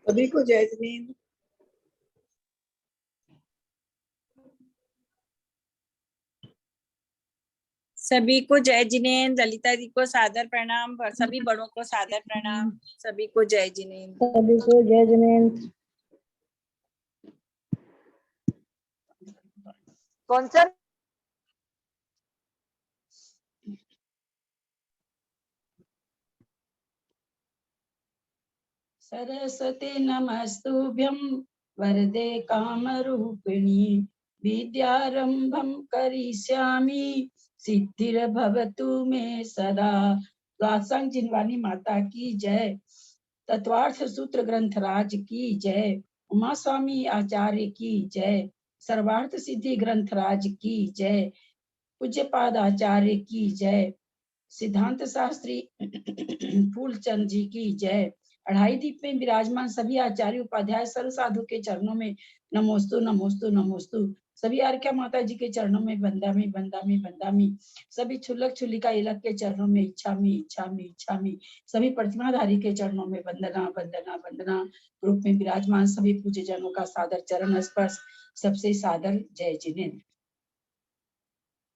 सभी को जय जिनेंद्र। सभी को जय जिनेंद्र। ललिता जी को सादर प्रणाम, सभी बड़ों को सादर प्रणाम। सभी को जय जिनेंद्र। सभी को जय जिनेंद्र। कौन सा? सरस्वती नमस्तुभ्यं वरदे कामरूपिणी विद्यारंभं करिष्यामि सिद्धिर्भवतु मे सदा। द्वादशांग जिनवानी माता की जय। तत्वार्थ सूत्र ग्रंथ राज की जय। उमा स्वामी आचार्य की जय। सर्वार्थ सिद्धि ग्रंथ राज की जय। पूज्यपाद आचार्य की जय। सिद्धांत शास्त्री फूलचंद जी की जय। अढ़ाई दीप में विराजमान सभी आचार्य उपाध्याय सर्व साधु के चरणों में नमोस्तु नमोस्तु नमोस्तु। सभी आर्या माता जी के चरणों में बंदामी बंदामी बंदामी। सभी छुल्लक छुल्लिका इलक के चरणों में इच्छामी इच्छामी इच्छामी। सभी प्रतिमाधारी के चरणों में वंदना वंदना वंदना। रूप में विराजमान सभी पूज्य जनों का सादर चरण स्पर्श। सबसे सादर जय जिनेंद्र।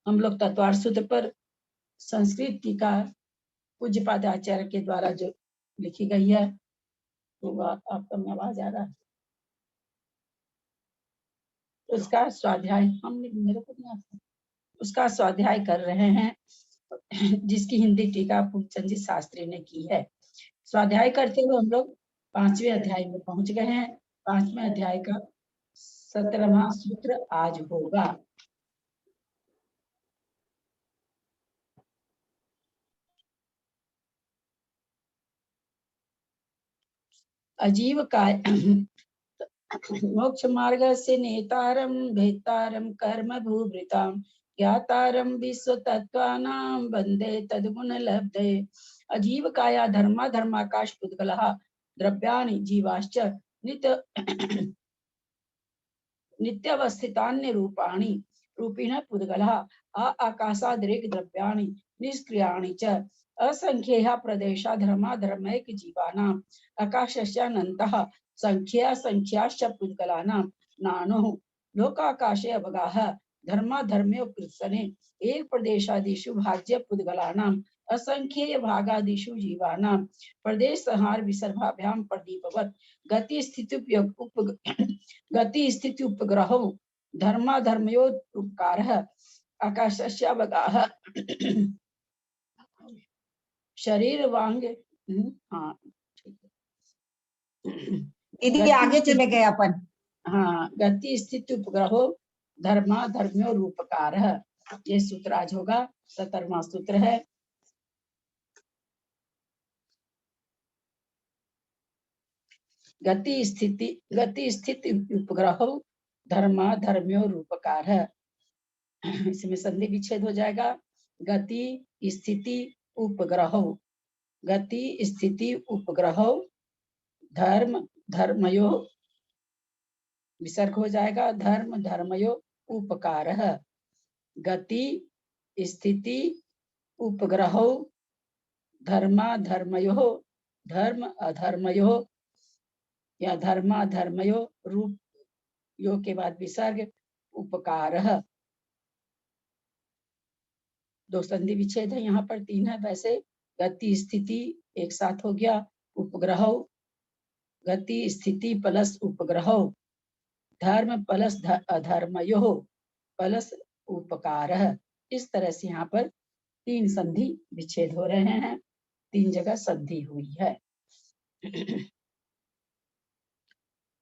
हम लोग तत्वार्थ सूत्र पर संस्कृत टीका पूज्यपाद आचार्य के द्वारा जो लिखी गई है, तो आपका में आवाज आ रहा है, उसका स्वाध्याय मेरे को नहीं आता, उसका स्वाध्याय कर रहे हैं, जिसकी हिंदी टीका फूलचंद जी शास्त्री ने की है। स्वाध्याय करते हुए हम लोग 5वें अध्याय में पहुंच गए हैं। 5वें अध्याय का 17वां सूत्र आज होगा। अजीव काय मोक्ष मार्ग से नेतारम भेतारम कर्म भूभृताम ज्ञातारम विश्व तत्वानां वंदे तद्गुण लब्धे। अजीव काया धर्मा धर्माकाश पुद्गलः द्रव्याणि जीवाश्च नित्यावस्थितान्य रूपाणि रूपिण पुद्गलः आकाशादिरेक द्रव्याणि निष्क्रियाणि च असंख्येय प्रदेशा धर्मा धर्मैक जीवानां आकाशस्यानन्तः संख्या संख्याश्च पुद्गलानां नानो लोकाकाशे अवगाह धर्मा धर्म्यो कृत्सने एक प्रदेशादिषु भाज्य पुद्गलानां असंख्येय भागादिषु जीवानां प्रदेश संहार विसर्भाभ्याम प्रदीपवत् गति स्थिति उपग्रहो धर्मा धर्मयो उपकारः आकाशस्य अवगाह शरीर वांग। हाँ दीदी आगे चले गए अपन। हाँ, गति स्थिति उपग्रहो धर्मा धर्म्यो रूपकारः, ये सूत्र आज होगा। 17वां सूत्र है। गति स्थिति उपग्रहो धर्मा धर्म्यो रूपकारः। इसमें संधि विच्छेद हो जाएगा। गति स्थिति उपग्रहो, गति स्थिति उपग्रहो धर्म धर्मयो विसर्ग हो जाएगा। धर्म धर्मयो उपकारः। गति स्थिति उपग्रहो धर्मा धर्मयो धर्म अधर्मयो या धर्मा धर्मयो रूप यो के बाद विसर्ग उपकारः। दो संधि विच्छेद है, यहाँ पर 3 है। वैसे गति स्थिति एक साथ हो गया। उपग्रहो गति स्थिति प्लस उपग्रहो धर्म प्लस अधर्मयो प्लस उपकारः। इस तरह से यहाँ पर 3 संधि विच्छेद हो रहे हैं। 3 जगह संधि हुई है।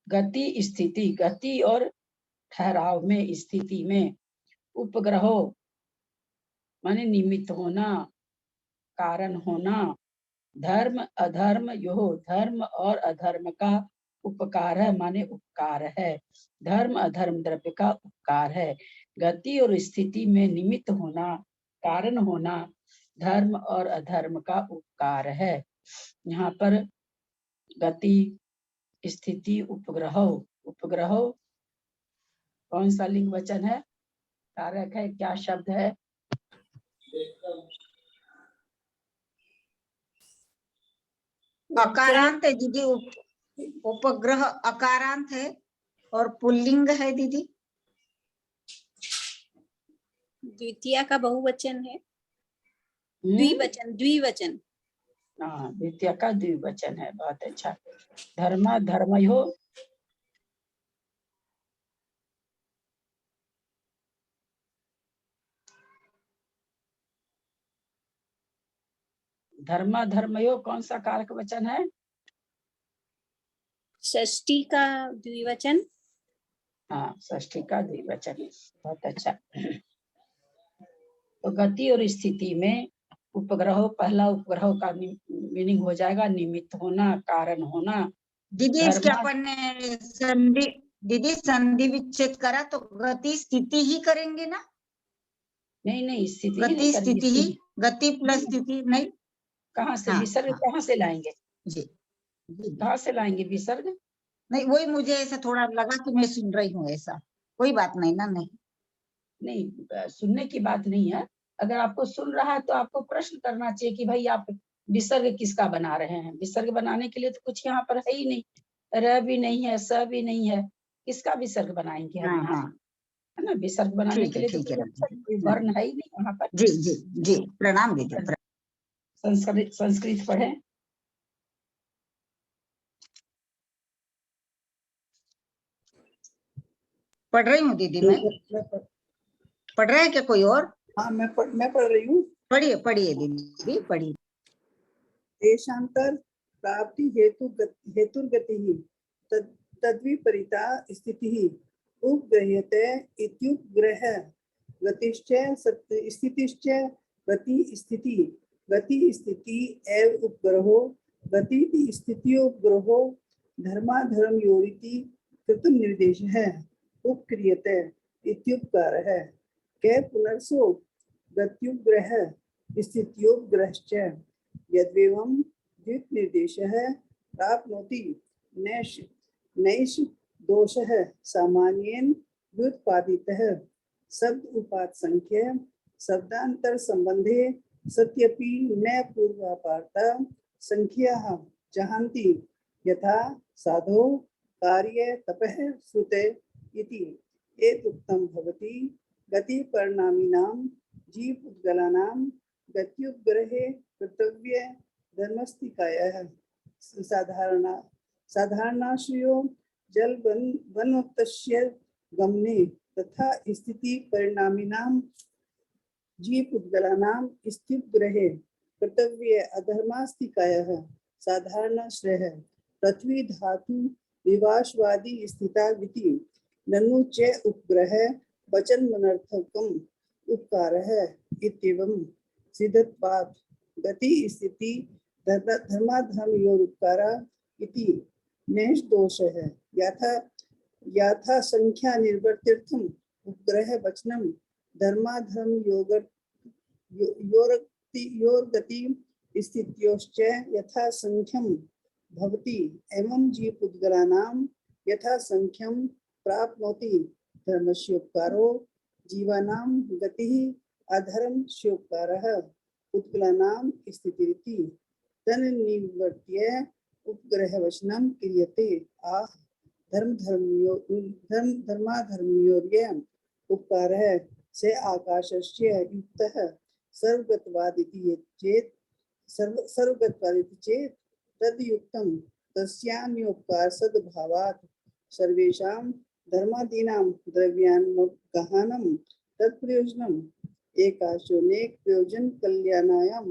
गति स्थिति, गति और ठहराव में, स्थिति में। उपग्रहो माने निमित्त होना, कारण होना। धर्म अधर्म यो, धर्म और अधर्म का उपकार है माने उपकार है। धर्म अधर्म द्रव्य का उपकार है। गति और स्थिति में निमित्त होना, कारण होना धर्म और अधर्म का उपकार है। यहाँ पर गति स्थिति उपग्रहो, उपग्रहो कौन सा लिंग वचन है, कारक है, क्या शब्द है? अकारांत है दीदी। उपग्रह अकारांत है और पुल्लिंग है दीदी। द्वितीया का बहुवचन है, हम्म? द्विवचन, द्विवचन। हाँ, द्वितीय का द्विवचन है, बहुत अच्छा। धर्मा धर्मयो, धर्मा धर्मयो कौन सा कारक वचन है? षष्ठी का द्विवचन। हाँ, षष्ठी का द्विवचन है, बहुत अच्छा। तो गति और स्थिति में उपग्रह, पहला उपग्रह का मीनिंग हो जाएगा निमित्त होना, कारण होना। दीदी इसके धर्मा, अपन ने संधि विच्छेद करा तो गति स्थिति ही करेंगे ना। नहीं स्थिति ही नहीं गति करेंगे, स्थिति ही, गति प्लस स्थिति नहीं। कहाँ से हाँ विसर्ग, हाँ कहाँ से लाएंगे? जी जी। कहाँ से लाएंगे विसर्ग? नहीं वही मुझे ऐसा थोड़ा लगा कि मैं सुन रही हूँ ऐसा, कोई बात नहीं ना। नहीं नहीं, सुनने की बात नहीं है। अगर आपको सुन रहा है तो आपको प्रश्न करना चाहिए कि भाई आप विसर्ग किसका बना रहे हैं। विसर्ग बनाने के लिए तो कुछ यहाँ पर है ही नहीं, र भी नहीं है, स भी नहीं है, किसका विसर्ग बनाएंगे हम हाँ यहाँ? हाँ है ना, विसर्ग बनाने ठीक के है लिए तो ठीक है कोई वर्ण है ही नहीं वहाँ पर। जी जी जी। प्रणाम दीदी। संस्कृत पढ़े। पढ़ रही हूँ दीदी मैं। पढ़ रहे हैं क्या कोई और? हाँ मैं पढ़ रही हूँ। पढ़िए पढ़िए दीदी पढ़िए। देशांतर प्राप्ति हेतुर्गतिः तद्विपरीता स्थितिः उपगृह्यते इत्युपग्रह गतिश्च स्थितिश्च गति स्थिति एव उपग्रहो गति स्थितियोपग्रहो धर्माधर्मयोरिति कृतं निर्देशः उपक्रियते इत्युपकारः कै पुनर्सो गत्युपग्रह स्थित्योपग्रहश्च यद्वेवं द्विनिर्देशः प्राप्नोति नैष दोषः सामान्येन व्युत्पादितः शब्द उपात संख्य शब्दांतर संबंधे सत्यपि न पूर्वापार्ता संख्याः जहान्ति यथा साधो कार्य तपः श्रुते इति एतुक्तं भवति गति परिणामिनां जीवपुद्गलानां गत्युपग्रहे कर्तव्य धर्मस्थिकायाः साधारणाश्रयो जल वनोत्तस्य गमने तथा स्थिति परिणामिनां जीवपुद्गलानां स्थितिग्रहे कर्तव्य अधर्मास्तिकायाः साधारणाश्रयः पृथ्वी धातु विवाशवादी स्थिता विति ननु च उपग्रह वचनमनर्थकम् उपकारः इत्येवं सिद्धत्वात् गति स्थिति धर्माधर्मयोरुपकारा इति नैष दोषः यथा संख्या निर्वर्त्यर्थम् उपग्रह वचनम् धर्माधर्म योर्गति स्थित्योश्च यथा संख्यम भवति एवं जीवपुद्गलानां यथा संख्यम प्राप्नोति धर्मस्योपकारो जीवानां गतिः अधर्मस्योपकारः उत्कलानां स्थितिरिति तन्निवर्त्य उपग्रहवचनं क्रियते आह धर्माधर्मयोर्य उपकारः से आकाशस्य युक्तः सर्वगतवादिति चेत् सर्वगतवादिति चेत् तद्युक्तं तस्यान्योपकार सद्भावात् सर्वेषां धर्मादीनां द्रव्यान्मगहनं तत्प्रयोजनम् एकाशोनेक प्रयोजन कल्याणायां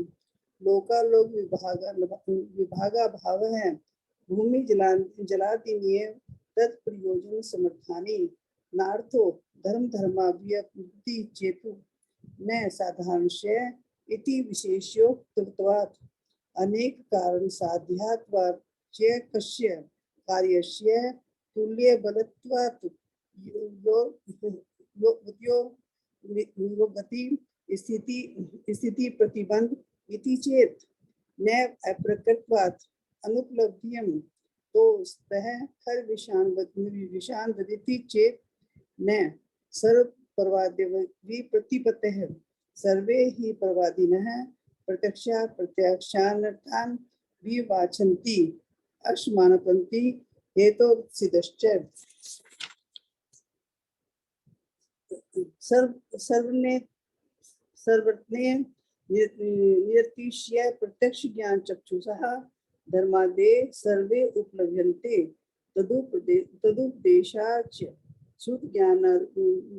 लोकालोक विभागाभावः भूमि जलादिनीय तत्प्रयोजन समर्थानि नार्थो धर्माव्यक्ति चेतु न साधारणस्य इति विशेषोक्तत्वात् अनेक कारण साध्यात्वात् च कस्य कार्यस्य तुल्यबलत्वात् गति स्थिति प्रतिबंध इति चेत् न अप्रकृतवात् अनुपलब्धियं तो सह हर विषान वदिति चेत् न सर्व प्रवाद्य प्रतिपत्तः सर्वे ही प्रवादिनः प्रत्यक्षानर्थान् विवाचन्ति अश्मानपन्ति हेतो सिद्धश्च सर्वने सर्वज्ञ निरतिशय प्रत्यक्ष ज्ञान चक्षुषः धर्मादे सर्वे उपलभ्यन्ते तदुपदेशाच श्रुत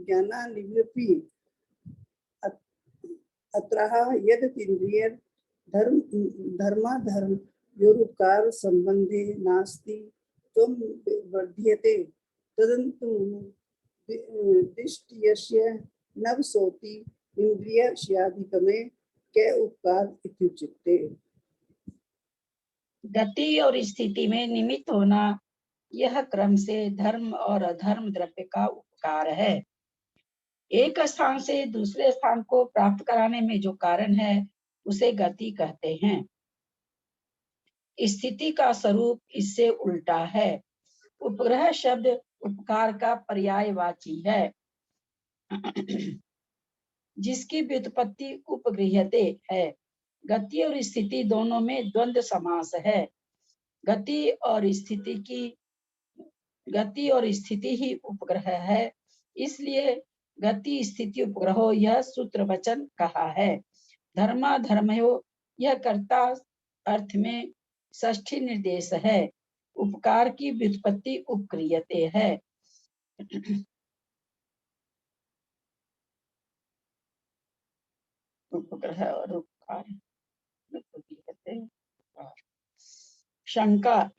ज्ञानानिवृत्ति अत्रः यदिन्द्रिय धर्माधर्म योरुपकार संबंधे नास्ति त्वं वर्ध्यते तदन्तु दिष्टियस्य नवसोति इंद्रियस्याधिगमे के उपकार इत्युच्यते। गति और स्थिति में निमित्त होना यह क्रम से धर्म और अधर्म द्रव्य का उपकार है। एक स्थान से दूसरे स्थान को प्राप्त कराने में जो कारण है उसे गति कहते हैं। स्थिति का स्वरूप इससे उल्टा है। उपग्रह शब्द उपकार का पर्यायवाची है जिसकी व्युत्पत्ति उपगृह्यते है। गति और स्थिति दोनों में द्वंद्व समास है। गति और स्थिति ही उपग्रह है, इसलिए गति स्थिति उपग्रहो यह सूत्र वचन कहा है। धर्माधर्मयो यह कर्ता अर्थ में षष्ठी निर्देश है। उपकार की व्युत्पत्ति उपक्रियते है। उपग्रह और उपकार शंका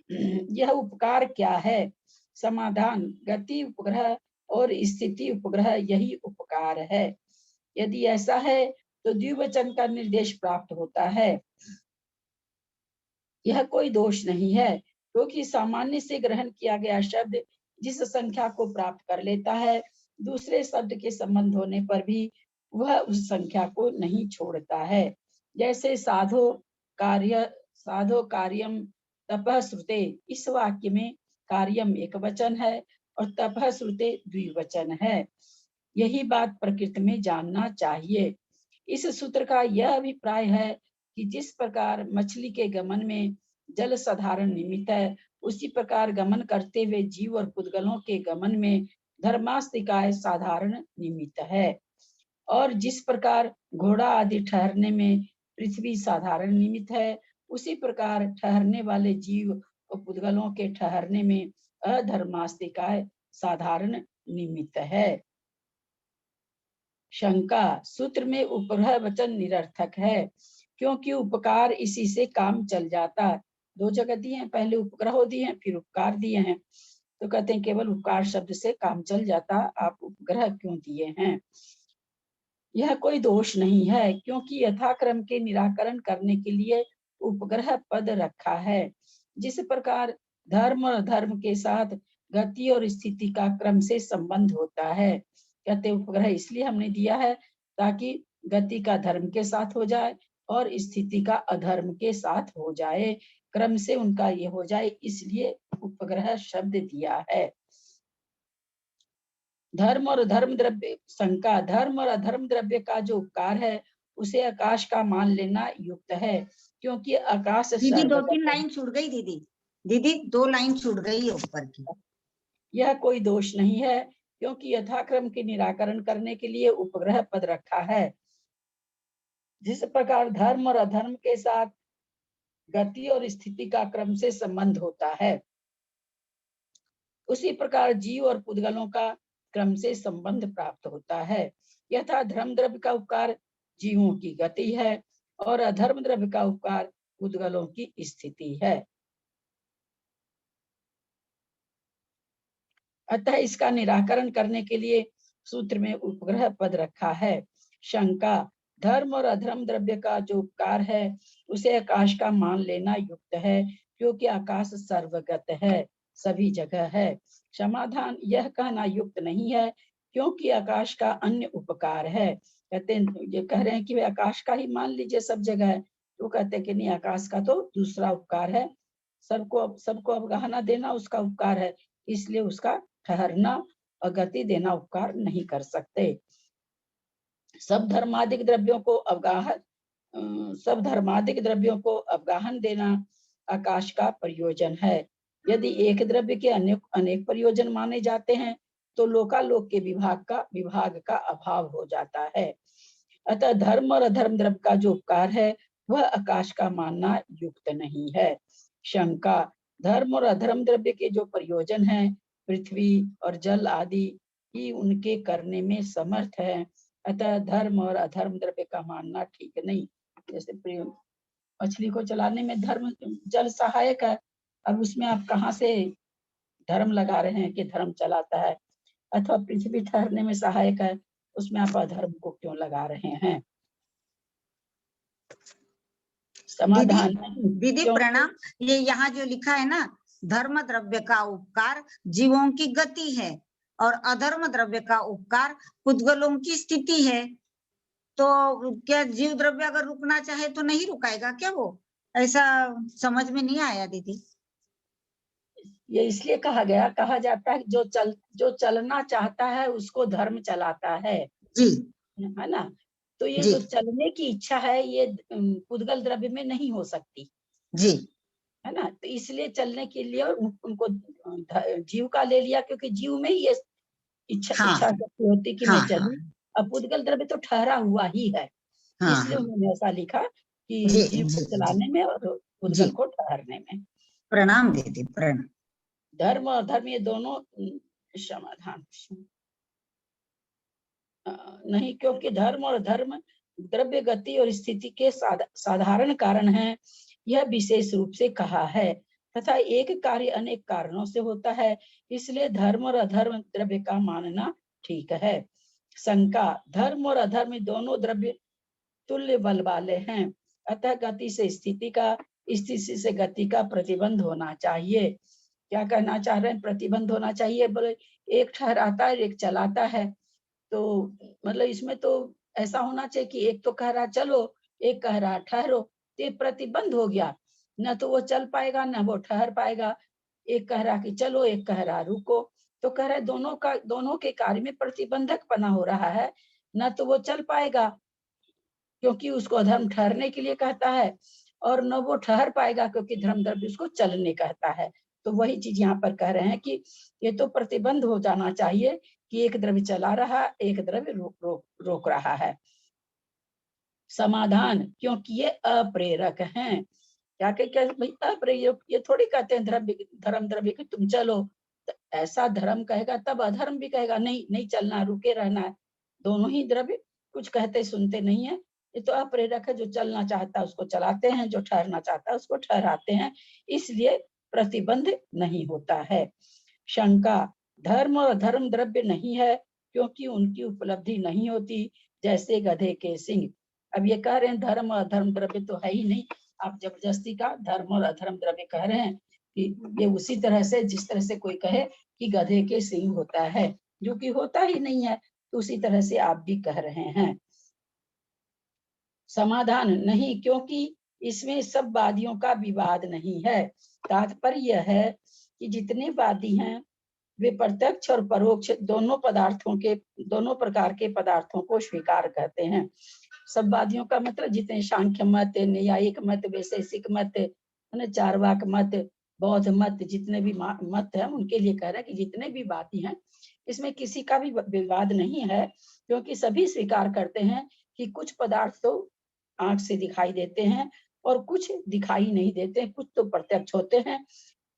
यह उपकार क्या है? समाधान गति उपग्रह और स्थिति उपग्रह यही उपकार है। यदि ऐसा है तो द्विवचन का निर्देश प्राप्त होता है। यह कोई दोष नहीं है, क्योंकि सामान्य से ग्रहण किया गया शब्द जिस संख्या को प्राप्त कर लेता है, दूसरे शब्द के संबंध होने पर भी वह उस संख्या को नहीं छोड़ता है। जैसे साधो कार्यम तपः श्रुते, इस वाक्य में कार्यम एक वचन है और तपः श्रुते द्विवचन है। यही बात प्रकृति में जानना चाहिए। इस सूत्र का यह अभिप्राय है कि जिस प्रकार मछली के गमन में जल साधारण निमित्त है, उसी प्रकार गमन करते हुए जीव और पुद्गलों के गमन में धर्मास्तिकाय साधारण निमित्त है। और जिस प्रकार घोड़ा आदि ठहरने में पृथ्वी साधारण निमित्त है, उसी प्रकार ठहरने वाले जीव और पुद्गलों के ठहरने में अधर्मास्तिकाय साधारण निमित्त है। शंका सूत्र में उपग्रह वचन निरर्थक है, क्योंकि उपकार इसी से काम चल जाता। दो जगह दिए हैं, पहले उपग्रह दिए हैं फिर उपकार दिए हैं, तो कहते हैं केवल उपकार शब्द से काम चल जाता, आप उपग्रह क्यों दिए हैं? यह कोई दोष नहीं है, क्योंकि यथाक्रम के निराकरण करने के लिए उपग्रह पद रखा है। जिस प्रकार धर्म और अधर्म के साथ गति और स्थिति का क्रम से संबंध होता है, कहते उपग्रह इसलिए हमने दिया है ताकि गति का धर्म के साथ हो जाए और स्थिति का अधर्म के साथ हो जाए, क्रम से उनका ये हो जाए, इसलिए उपग्रह शब्द दिया है। धर्म और अधर्म द्रव्य शंका धर्म और अधर्म द्रव्य का जो उपकार है उसे आकाश का मान लेना युक्त है, क्योंकि आकाश दीदी 2-3 लाइन छूट गई। दीदी 2 लाइन छूट गई ऊपर की। यह कोई दोष नहीं है, क्योंकि यथाक्रम के निराकरण करने के लिए उपग्रह पद रखा है। जिस प्रकार धर्म और अधर्म के साथ गति और स्थिति का क्रम से संबंध होता है, उसी प्रकार जीव और पुद्गलों का क्रम से संबंध प्राप्त होता है। यथा धर्म द्रव्य का उपकार जीवों की गति है और अधर्म द्रव्य का उपकार पुद्गलों की स्थिति है। अतः इसका निराकरण करने के लिए सूत्र में उपग्रह पद रखा है। शंका धर्म और अधर्म द्रव्य का जो उपकार है उसे आकाश का मान लेना युक्त है, क्योंकि आकाश सर्वगत है, सभी जगह है। समाधान यह कहना युक्त नहीं है, क्योंकि आकाश का अन्य उपकार है। कहते हैं ये कह रहे हैं कि आकाश का ही मान लीजिए सब जगह है, तो कहते हैं कि नहीं, आकाश का तो दूसरा उपकार है, सबको अवगाहना देना उसका उपकार है, इसलिए उसका ठहरना और गति देना उपकार नहीं कर सकते। सब धर्मादिक द्रव्यों को अवगाहन देना आकाश का प्रयोजन है। यदि एक द्रव्य के अनेक अनेक प्रयोजन माने जाते हैं तो लोकालोक के विभाग का अभाव हो जाता है। अतः धर्म और अधर्म द्रव्य का जो उपकार है वह आकाश का मानना युक्त नहीं है। शंका, धर्म और अधर्म द्रव्य के जो प्रयोजन हैं पृथ्वी और जल आदि ही उनके करने में समर्थ है, अतः धर्म और अधर्म द्रव्य का मानना ठीक नहीं। जैसे मछली को चलाने में धर्म जल सहायक है, अब उसमें आप कहाँ से धर्म लगा रहे हैं कि धर्म चलाता है, अथवा पृथ्वी ठहरने में सहायक है, उसमें आप अधर्म को क्यों लगा रहे हैं। समाधान दीदी प्रणाम, ये यहाँ जो लिखा है ना, धर्म द्रव्य का उपकार जीवों की गति है और अधर्म द्रव्य का उपकार पुद्गलों की स्थिति है, तो क्या जीव द्रव्य अगर रुकना चाहे तो नहीं रुकाएगा क्या? वो ऐसा समझ में नहीं आया दीदी। ये इसलिए कहा जाता है जो चलना चाहता है उसको धर्म चलाता है जी है ना। तो ये जी जो चलने की इच्छा है ये पुद्गल द्रव्य में नहीं हो सकती जी है ना। तो इसलिए चलने के लिए उनको जीव का ले लिया, क्योंकि जीव में ही ये हाँ इच्छा शक्ति होती कि हाँ मैं चलूं। अब पुद्गल द्रव्य तो ठहरा हुआ ही है, हाँ इसलिए हाँ उन्होंने ऐसा लिखा कि जी जीव जी को जी चलाने में और जी, पुद्गल को ठहरने में। प्रणाम दीदी प्रणाम। धर्म और अधर्म ये दोनों समाधान नहीं, क्योंकि धर्म और धर्म द्रव्य गति और स्थिति के साधारण कारण हैं, यह विशेष रूप से कहा है, तथा एक कार्य अनेक कारणों से होता है, इसलिए धर्म और अधर्म द्रव्य का मानना ठीक है। शंका, धर्म और अधर्म दोनों द्रव्य तुल्य बल वाले हैं, अतः गति से स्थिति का, स्थिति से गति का प्रतिबंध होना चाहिए। क्या कहना चाह रहे हैं? प्रतिबंध होना चाहिए, बोले एक ठहराता है एक चलाता है, तो मतलब इसमें तो ऐसा होना चाहिए कि एक तो कह रहा चलो, एक कह रहा ठहरो, तो ये प्रतिबंध हो गया, न तो वो चल पाएगा न वो ठहर पाएगा। एक कह रहा कि चलो, एक कह रहा रुको, तो कह रहे दोनों के कार्य में प्रतिबंधक बना हो रहा है, न तो वो चल पाएगा क्योंकि उसको अधर्म ठहरने के लिए कहता है, और न वो ठहर पाएगा क्योंकि धर्म द्रव्य उसको चलने कहता है। तो वही चीज यहाँ पर कह रहे हैं कि ये तो प्रतिबंध हो जाना चाहिए कि एक द्रव्य चला रहा, एक द्रव्य रोक रहा है। समाधान, क्योंकि ये अप्रेरक हैं। क्या भाई अप्रेरक, ये थोड़ी कहते हैं धर्म द्रव्य कि तुम चलो, तो ऐसा धर्म कहेगा तब अधर्म भी कहेगा नहीं नहीं चलना, रुके रहना है। दोनों ही द्रव्य कुछ कहते सुनते नहीं है, ये तो अप्रेरक है, जो चलना चाहता है उसको चलाते हैं, जो ठहरना चाहता है उसको ठहराते हैं, इसलिए प्रतिबंध नहीं होता है। शंका, धर्म और अधर्म द्रव्य नहीं है क्योंकि उनकी उपलब्धि नहीं होती, जैसे गधे के सिंग। अब ये कह रहे हैं धर्म और अधर्म द्रव्य तो है ही नहीं, आप जबरदस्ती का धर्म और अधर्म द्रव्य कह रहे हैं कि ये उसी तरह से जिस तरह से कोई कहे कि गधे के सिंग होता है, जो कि होता ही नहीं है, तो उसी तरह से आप भी कह रहे हैं। समाधान, नहीं, क्योंकि इसमें सब वादियों का विवाद नहीं है। तात्पर्य यह है कि जितने वादी हैं वे प्रत्यक्ष और परोक्ष दोनों प्रकार के पदार्थों को स्वीकार करते हैं। सब वादियों का मतलब जितने सांख्य मत, न्यायिक मत, वैशेषिक मत, चार्वाक मत, बौद्ध मत, जितने भी मत है उनके लिए कह रहे हैं कि जितने भी वादी हैं इसमें किसी का भी विवाद नहीं है, क्योंकि सभी स्वीकार करते हैं कि कुछ पदार्थ तो आंख से दिखाई देते हैं और कुछ दिखाई नहीं देते, कुछ तो प्रत्यक्ष होते हैं,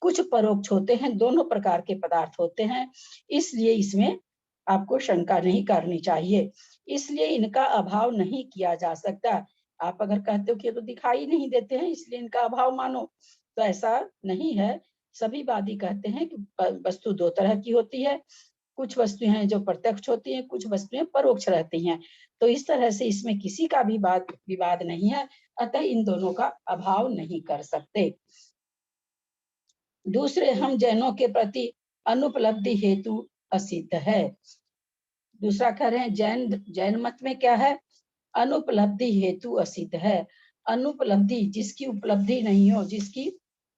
कुछ परोक्ष होते हैं, दोनों प्रकार के पदार्थ होते हैं, इसलिए इसमें आपको शंका नहीं करनी चाहिए, इसलिए इनका अभाव नहीं किया जा सकता। आप अगर कहते हो कि ये तो दिखाई नहीं देते हैं इसलिए इनका अभाव मानो, तो ऐसा नहीं है। सभी वादी कहते हैं कि वस्तु दो तरह की होती है, कुछ वस्तुएं हैं जो प्रत्यक्ष होती हैं, कुछ वस्तुएं परोक्ष रहती हैं, तो इस तरह से इसमें किसी का भी विवाद नहीं है, अतः इन दोनों का अभाव नहीं कर सकते। दूसरे, हम जैनों के प्रति अनुपलब्धि हेतु असिद्ध है। दूसरा कह रहे हैं जैन मत में क्या है? अनुपलब्धि हेतु असिद्ध है। अनुपलब्धि, जिसकी उपलब्धि नहीं हो, जिसकी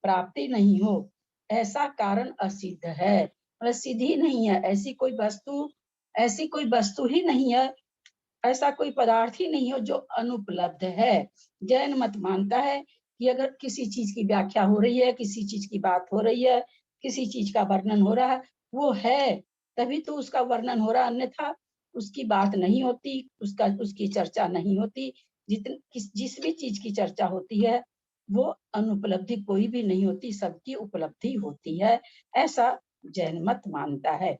प्राप्ति नहीं हो, ऐसा कारण असिद्ध है, मतलब सिद्ध ही नहीं है। ऐसी कोई वस्तु ही नहीं है, ऐसा कोई पदार्थ ही नहीं हो जो अनुपलब्ध है। जैन मत मानता है कि अगर किसी चीज की व्याख्या हो रही है, किसी चीज की बात हो रही है, किसी चीज का वर्णन हो रहा है, वो है तभी तो उसका वर्णन हो रहा, अन्यथा उसकी बात नहीं होती, उसकी चर्चा नहीं होती। जिस भी चीज की चर्चा होती है वो अनुपलब्धि कोई भी नहीं होती, सबकी उपलब्धि होती है, ऐसा जैन मत मानता है।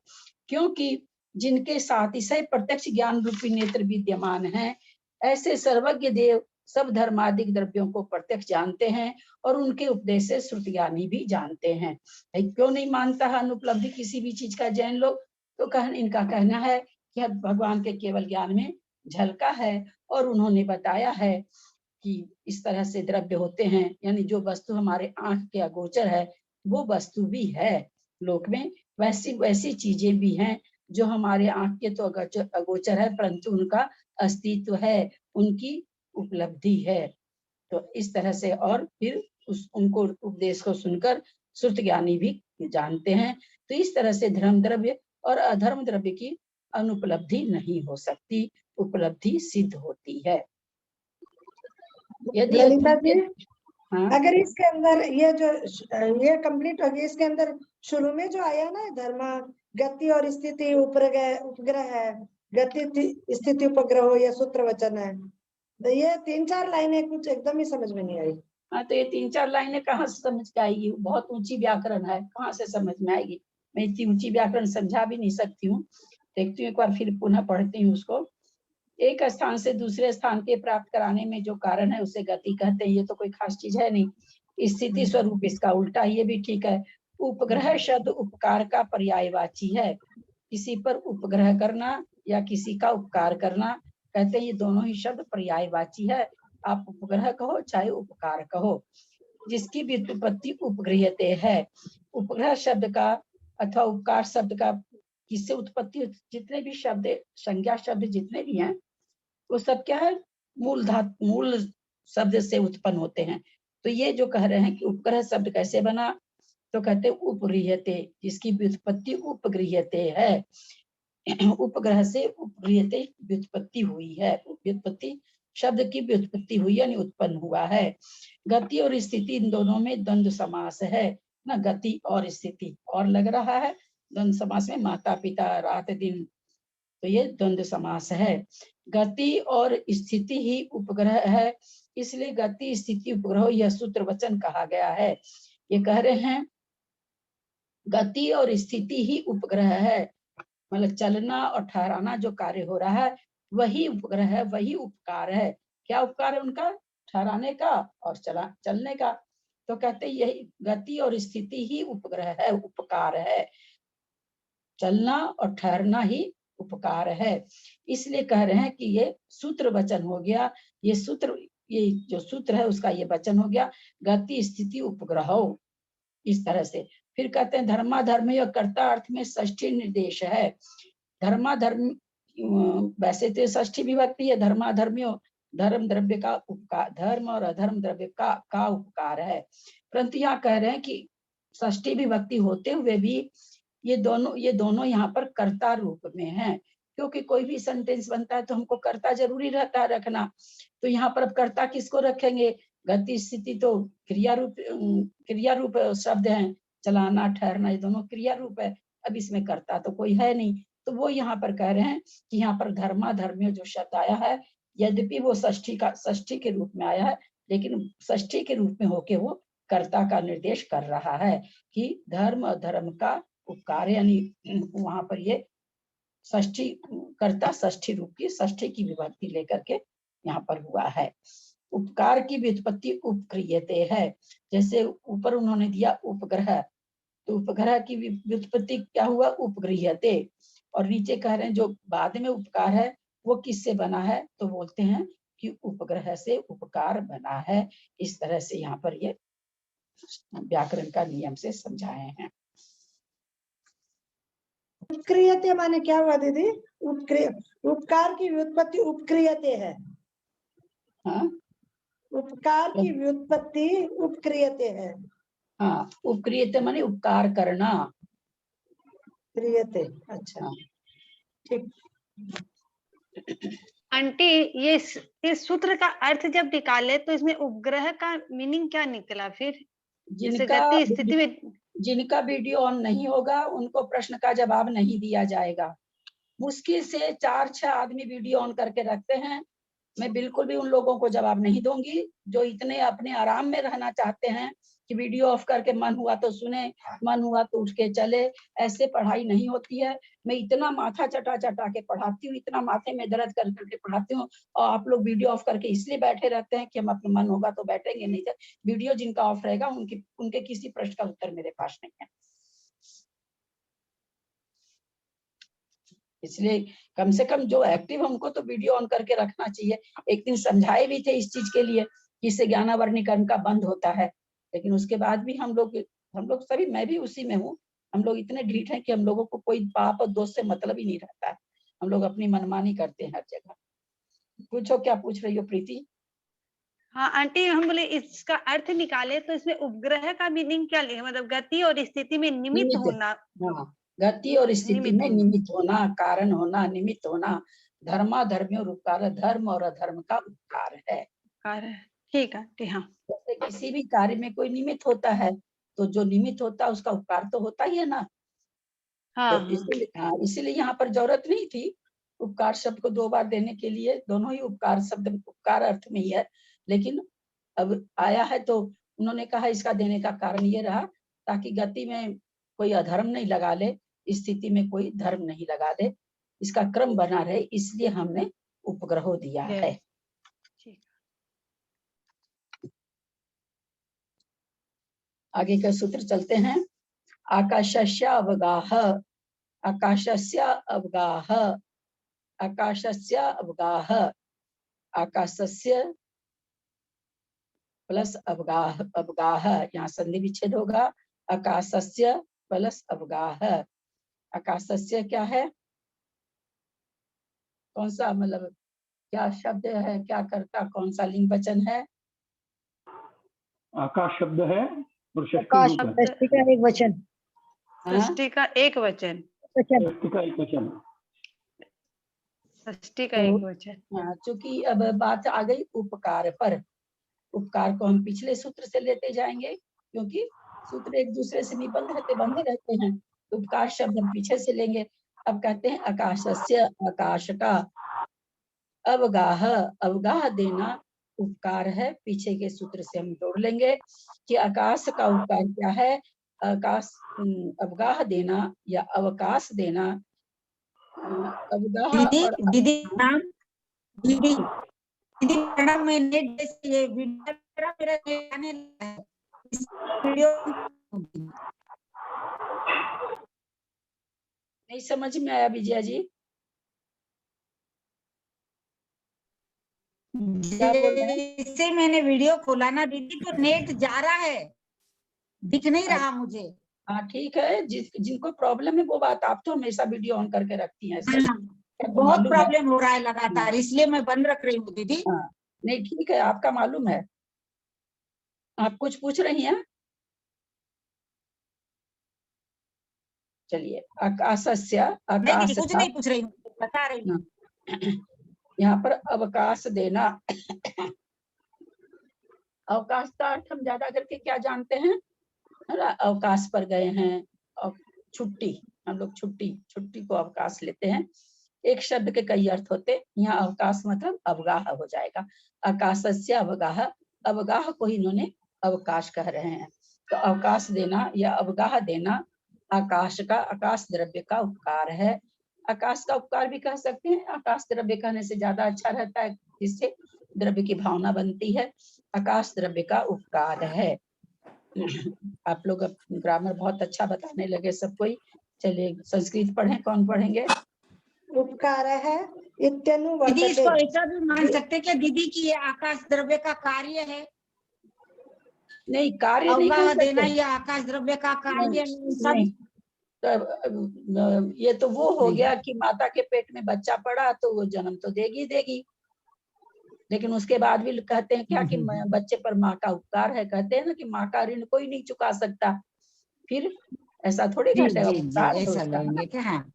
क्योंकि जिनके साथ इसे प्रत्यक्ष ज्ञान रूपी नेत्र विद्यमान है, ऐसे सर्वज्ञ देव सब धर्मादिक द्रव्यों को प्रत्यक्ष जानते हैं और उनके उपदेश से श्रुतिज्ञानी भी जानते हैं। क्यों नहीं मानता है अनुपलब्धि किसी भी चीज का जैन लोग? तो इनका कहना है कि भगवान के केवल ज्ञान में झलका है और उन्होंने बताया है कि इस तरह से द्रव्य होते हैं, यानी जो वस्तु हमारे आंख के अगोचर है वो वस्तु भी है लोक में, वैसी चीजें भी हैं जो हमारे आंख के तो अगोचर है परंतु उनका अस्तित्व है, उनकी उपलब्धि है। तो इस तरह से और फिर उनको उपदेश को सुनकर श्रुत ज्ञानी भी जानते हैं। तो इस तरह से धर्म द्रव्य और अधर्म द्रव्य की अनुपलब्धि नहीं हो सकती, उपलब्धि सिद्ध होती है। यदि ललिता जी, हाँ, अगर इसके अंदर ये कंप्लीट हो गया, इसके अंदर शुरू में जो आया ना धर्म गति और स्थिति उपग्रह है, गति स्थिति उपग्रह हो या सूत्र वचन है, तो ये 3-4 लाइनें कुछ एकदम ही समझ में नहीं आई। हाँ, तो ये 3-4 लाइनें कहाँ से समझ के आएगी? बहुत ऊंची व्याकरण है, कहाँ से समझ में आएगी? मैं इतनी ऊंची व्याकरण समझा भी नहीं सकती हूँ। देखती हूँ, एक बार फिर पुनः पढ़ती हूँ उसको। एक स्थान से दूसरे स्थान के प्राप्त कराने में जो कारण है उसे गति कहते हैं। ये तो कोई खास चीज है नहीं। स्थिति स्वरूप इसका उल्टा, ये भी ठीक है। उपग्रह शब्द उपकार का पर्यायवाची है। किसी पर उपग्रह करना या किसी का उपकार करना, कहते हैं ये दोनों ही शब्द पर्यायवाची है। आप उपग्रह कहो चाहे उपकार कहो, जिसकी व्युत्पत्ति उपगृह्यते है। उपग्रह शब्द का अथवा उपकार शब्द का किससे उत्पत्ति? जितने भी शब्द, संज्ञा शब्द जितने भी हैं वो सब क्या है? मूल शब्द से उत्पन्न होते हैं। तो ये जो कह रहे हैं कि उपग्रह शब्द कैसे बना, तो कहते हैं उपगृह्यते, जिसकी व्युत्पत्ति उपगृह्यते है। उपग्रह से उपगृह्यते व्युत्पत्ति हुई है, व्युत्पत्ति शब्द की व्युत्पत्ति हुई यानी उत्पन्न हुआ है। गति और स्थिति इन दोनों में द्वंद्व समास है ना, गति और स्थिति, और लग रहा है द्वंद्व समास में माता पिता रात दिन, तो ये द्वंद्व समास है। गति और स्थिति ही उपग्रह है, इसलिए गति स्थिति उपग्रह यह सूत्र वचन कहा गया है। ये कह रहे हैं गति और स्थिति ही उपग्रह है, मतलब चलना और ठहराना जो कार्य हो रहा है वही उपग्रह है, वही उपकार है। क्या उपकार है उनका? ठहराने का और चलने का। तो कहते हैं यही गति और स्थिति ही उपग्रह है, उपकार है। चलना और ठहरना ही उपकार है। इसलिए कह रहे हैं कि ये सूत्र वचन हो गया। ये जो सूत्र है उसका ये वचन हो गया, गति स्थिति उपग्रह। इस तरह से फिर कहते हैं धर्माधर्मी और कर्ता अर्थ में षष्ठी निर्देश है। धर्माधर्म वैसे तो षष्ठी विभक्ति है, धर्माधर्मियों, धर्म द्रव्य का उपकार, धर्म और अधर्म द्रव्य का उपकार है। परंतु यहाँ कह रहे हैं कि षष्ठी विभक्ति होते हुए भी ये दोनों यहाँ पर कर्ता रूप में हैं, क्योंकि कोई भी सेंटेंस बनता है तो हमको कर्ता जरूरी रहता है रखना। तो यहाँ पर अब कर्ता किसको रखेंगे? गति स्थिति तो क्रिया रूप शब्द हैं, चलाना ठहरना ये दोनों क्रिया रूप है। अब इसमें कर्ता तो कोई है नहीं, तो वो यहाँ पर कह रहे हैं कि यहाँ पर धर्माधर्मियों जो शब्द आया है, यद्यपि वो षष्ठी के रूप में आया है, लेकिन षष्ठी के रूप में होके वो कर्ता का निर्देश कर रहा है कि धर्म और धर्म का उपकार, यानी वहां पर ये षष्ठी कर्ता षष्ठी रूप की षष्ठी की विभक्ति लेकर के यहाँ पर हुआ है। उपकार की व्युत्पत्ति उपक्रियते है। जैसे ऊपर उन्होंने दिया उपग्रह, तो उपग्रह की व्युत्पत्ति क्या हुआ? उपगृह्यते। और नीचे कह रहे हैं जो बाद में उपकार है वो किससे बना है? तो बोलते हैं कि उपग्रह से उपकार बना है। इस तरह से यहाँ पर ये व्याकरण का नियम से समझाए हैं। उपक्रियते माने क्या हुआ दीदी? उपकार की व्युत्पत्ति उपक्रियते है। हाँ, उपकार की व्युत्पत्ति उपक्रियते है। हाँ, उपक्रियते माने उपकार करना। क्रियते, अच्छा, ठीक। आंटी ये इस सूत्र का अर्थ जब निकाले तो इसमें उपग्रह का मीनिंग क्या निकला फिर? जैसे जिनका गति स्थिति में जिनका वीडियो ऑन नहीं होगा उनको प्रश्न का जवाब नहीं दिया जाएगा। मुश्किल से 4-6 आदमी वीडियो ऑन करके रखते हैं। मैं बिल्कुल भी उन लोगों को जवाब नहीं दूंगी जो इतने अपने आराम में रहना चाहते हैं कि वीडियो ऑफ करके मन हुआ तो सुने, मन हुआ तो उठ के चले। ऐसे पढ़ाई नहीं होती है। मैं इतना माथा चटा चटा के पढ़ाती हूँ, इतना माथे में दर्द कर करके पढ़ाती हूँ, और आप लोग वीडियो ऑफ करके इसलिए बैठे रहते हैं कि हम अपना मन होगा तो बैठेंगे, नहीं तो वीडियो जिनका ऑफ रहेगा उनके किसी प्रश्न का उत्तर मेरे पास नहीं है। इसलिए कम से कम जो एक्टिव है उनको तो वीडियो ऑन करके रखना चाहिए। एक दिन समझाए भी थे इस चीज के लिए कि इससे ज्ञानावरणीकरण का बंद होता है, लेकिन उसके बाद भी हम लोग सभी, मैं भी उसी में हूँ, हम लोग इतने ढीठ हैं कि हम लोगों को कोई पाप और दोष से मतलब ही नहीं रहता है। हम लोग अपनी मनमानी करते हैं हर जगह। पूछो, क्या पूछ रही हो प्रीति? हाँ आंटी, हम बोले इसका अर्थ निकाले तो इसमें उपग्रह का मीनिंग क्या लिखा? मतलब गति और स्थिति में निमित्त होना। हाँ, गति और स्थिति निमित्त में होना। निमित्त होना, कारण होना, निमित्त होना। धर्माधर्म्यों उपकार, धर्म और अधर्म का उपकार है। ठीक है आंटी। हाँ, जैसे किसी भी कार्य में कोई निमित्त होता है तो जो निमित्त होता है उसका उपकार तो होता ही है ना। हाँ, तो इसीलिए यहाँ पर जरूरत नहीं थी उपकार शब्द को 2 बार देने के लिए। दोनों ही उपकार शब्द उपकार अर्थ में ही है, लेकिन अब आया है तो उन्होंने कहा इसका देने का कारण ये रहा ताकि गति में कोई अधर्म नहीं लगा ले, स्थिति में कोई धर्म नहीं लगा दे, इसका क्रम बना रहे, इसलिए हमने उपग्रह दिया है। ठीक। आगे का सूत्र चलते हैं। आकाशस्य अवगाह, आकाशस्य अवगाह, आकाशस्य अवगाह, आकाशस्य प्लस अवगाह, अवगाह यहाँ संधि विच्छेद होगा। आकाशस्य प्लस अवगाह। आकाशस्य क्या है? कौन सा, मतलब क्या शब्द है, क्या करता, कौन सा लिंग वचन है? आकाश शब्द है और षष्ठी आकाश रूप है। षष्ठी का एक वचन। हाँ? षष्ठी का एक वचन। षष्ठी का एक वचन। षष्ठी का एक वचन। हाँ, चूंकि अब बात आ गई उपकार पर। उपकार को हम पिछले सूत्र से लेते जाएंगे क्योंकि सूत्र एक दूसरे से निबंध रहते, बंधे रहते हैं। उपकार शब्द हम पीछे से लेंगे। अब कहते हैं आकाशस्य, आकाश का, अवगाह, अवगाह देना उपकार है। पीछे के सूत्र से हम जोड़ लेंगे कि आकाश का उपकार क्या है। आकाश, अवगाह देना या अवकाश देना। अवगाह दीदी और दीदी प्रणाम। दीदी दीदी प्रणाम। मैं नेट जैसे ये वीडियो मेरा नेट आने लगा है। इस वीडियो नहीं समझ में आया विजया जी? क्या बोल रहे हैं? जैसे मैंने वीडियो खोला ना दीदी तो नेट जा रहा है, दिख नहीं रहा मुझे। हाँ ठीक है, जिनको प्रॉब्लम है वो बात। आप तो हमेशा वीडियो ऑन करके रखती हैं ऐसे। बहुत मालूम है। प्रॉब्लम हो रहा है लगातार, इसलिए मैं बंद रख रही हूँ दीदी। हाँ, नहीं ठीक है, आपका मालूम है। आप कुछ पूछ रही हैं? चलिए, आकाशस्य, नहीं आकाश दीदी कुछ का, नहीं पूछ रही हूँ, बता रही हूँ। यहाँ पर अवकाश देना। अवकाश का अर्थ हम ज्यादा करके क्या जानते हैं, है ना? अवकाश पर गए हैं और छुट्टी, हम लोग छुट्टी को अवकाश लेते हैं। एक शब्द के कई अर्थ होते, यहाँ अवकाश मतलब अवगाह हो जाएगा। आकाशस्य अवगाह, अवगाह को इन्होंने अवकाश कह रहे हैं। तो अवकाश देना या अवगाह देना आकाश का, आकाश द्रव्य का उपकार है। आकाश का उपकार भी कह सकते हैं, आकाश द्रव्य कहने से ज्यादा अच्छा रहता है, जिससे द्रव्य की भावना बनती है। आकाश द्रव्य का उपकार है। आप लोग अब ग्रामर बहुत अच्छा बताने लगे सब कोई। चलिए संस्कृत पढ़ें, कौन पढ़ेंगे? उपकार है दीदी इत्यनुवर्तते। इसको ऐसा भी मान सकते क्या दीदी कि ये आकाश द्रव्य का कार्य है? नहीं, कार्य नहीं कह अवगाह सकते। देना या आकाश द्रव्य का कार्य है, सब। नहीं, तो ये तो वो हो गया कि माता के पेट में बच्चा पड़ा तो वो जन्म तो देगी, लेकिन उसके बाद भी कहते हैं क्या कि बच्चे पर माँ का उपकार है। कहते हैं ना कि माँ का ऋण कोई नहीं चुका सकता। फिर ऐसा थोड़ी जी घटेगा, जी जी उपकार है ऐसा उसका, है ना? लेंगे क्या? हाँ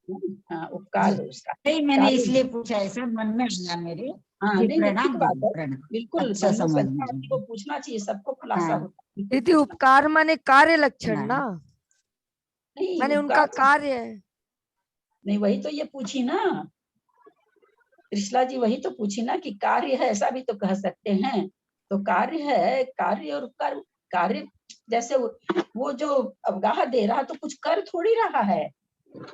हाँ, उपकार जी। है उसका, नहीं मैंने कार्य इसलिए नहीं। पूछा, ऐसा मन में आया मेरे हाँ कि नहीं नहीं, ठीक प्रणाम बात दीदी, है, प्रणाम। बिल्कुल अच्छा मन में समझ श्रद्धा आती है, वो लीजिए। पूछना चाहिए, सबको खुलासा हाँ होता है, बिल्कुल दीदी पूछना। उपकार माने कार्य लक्षण हाँ ना, नहीं माने उनका उपकार कार्य है। नहीं, वही तो ये पूछी ना त्रिशला जी, वही तो पूछी ना कि कार्य है, ऐसा भी तो कह सकते हैं। तो कार्य है, कार्य और उपकार, कार्य जैसे वो जो अवगाह दे रहा तो कुछ कर थोड़ी रहा है।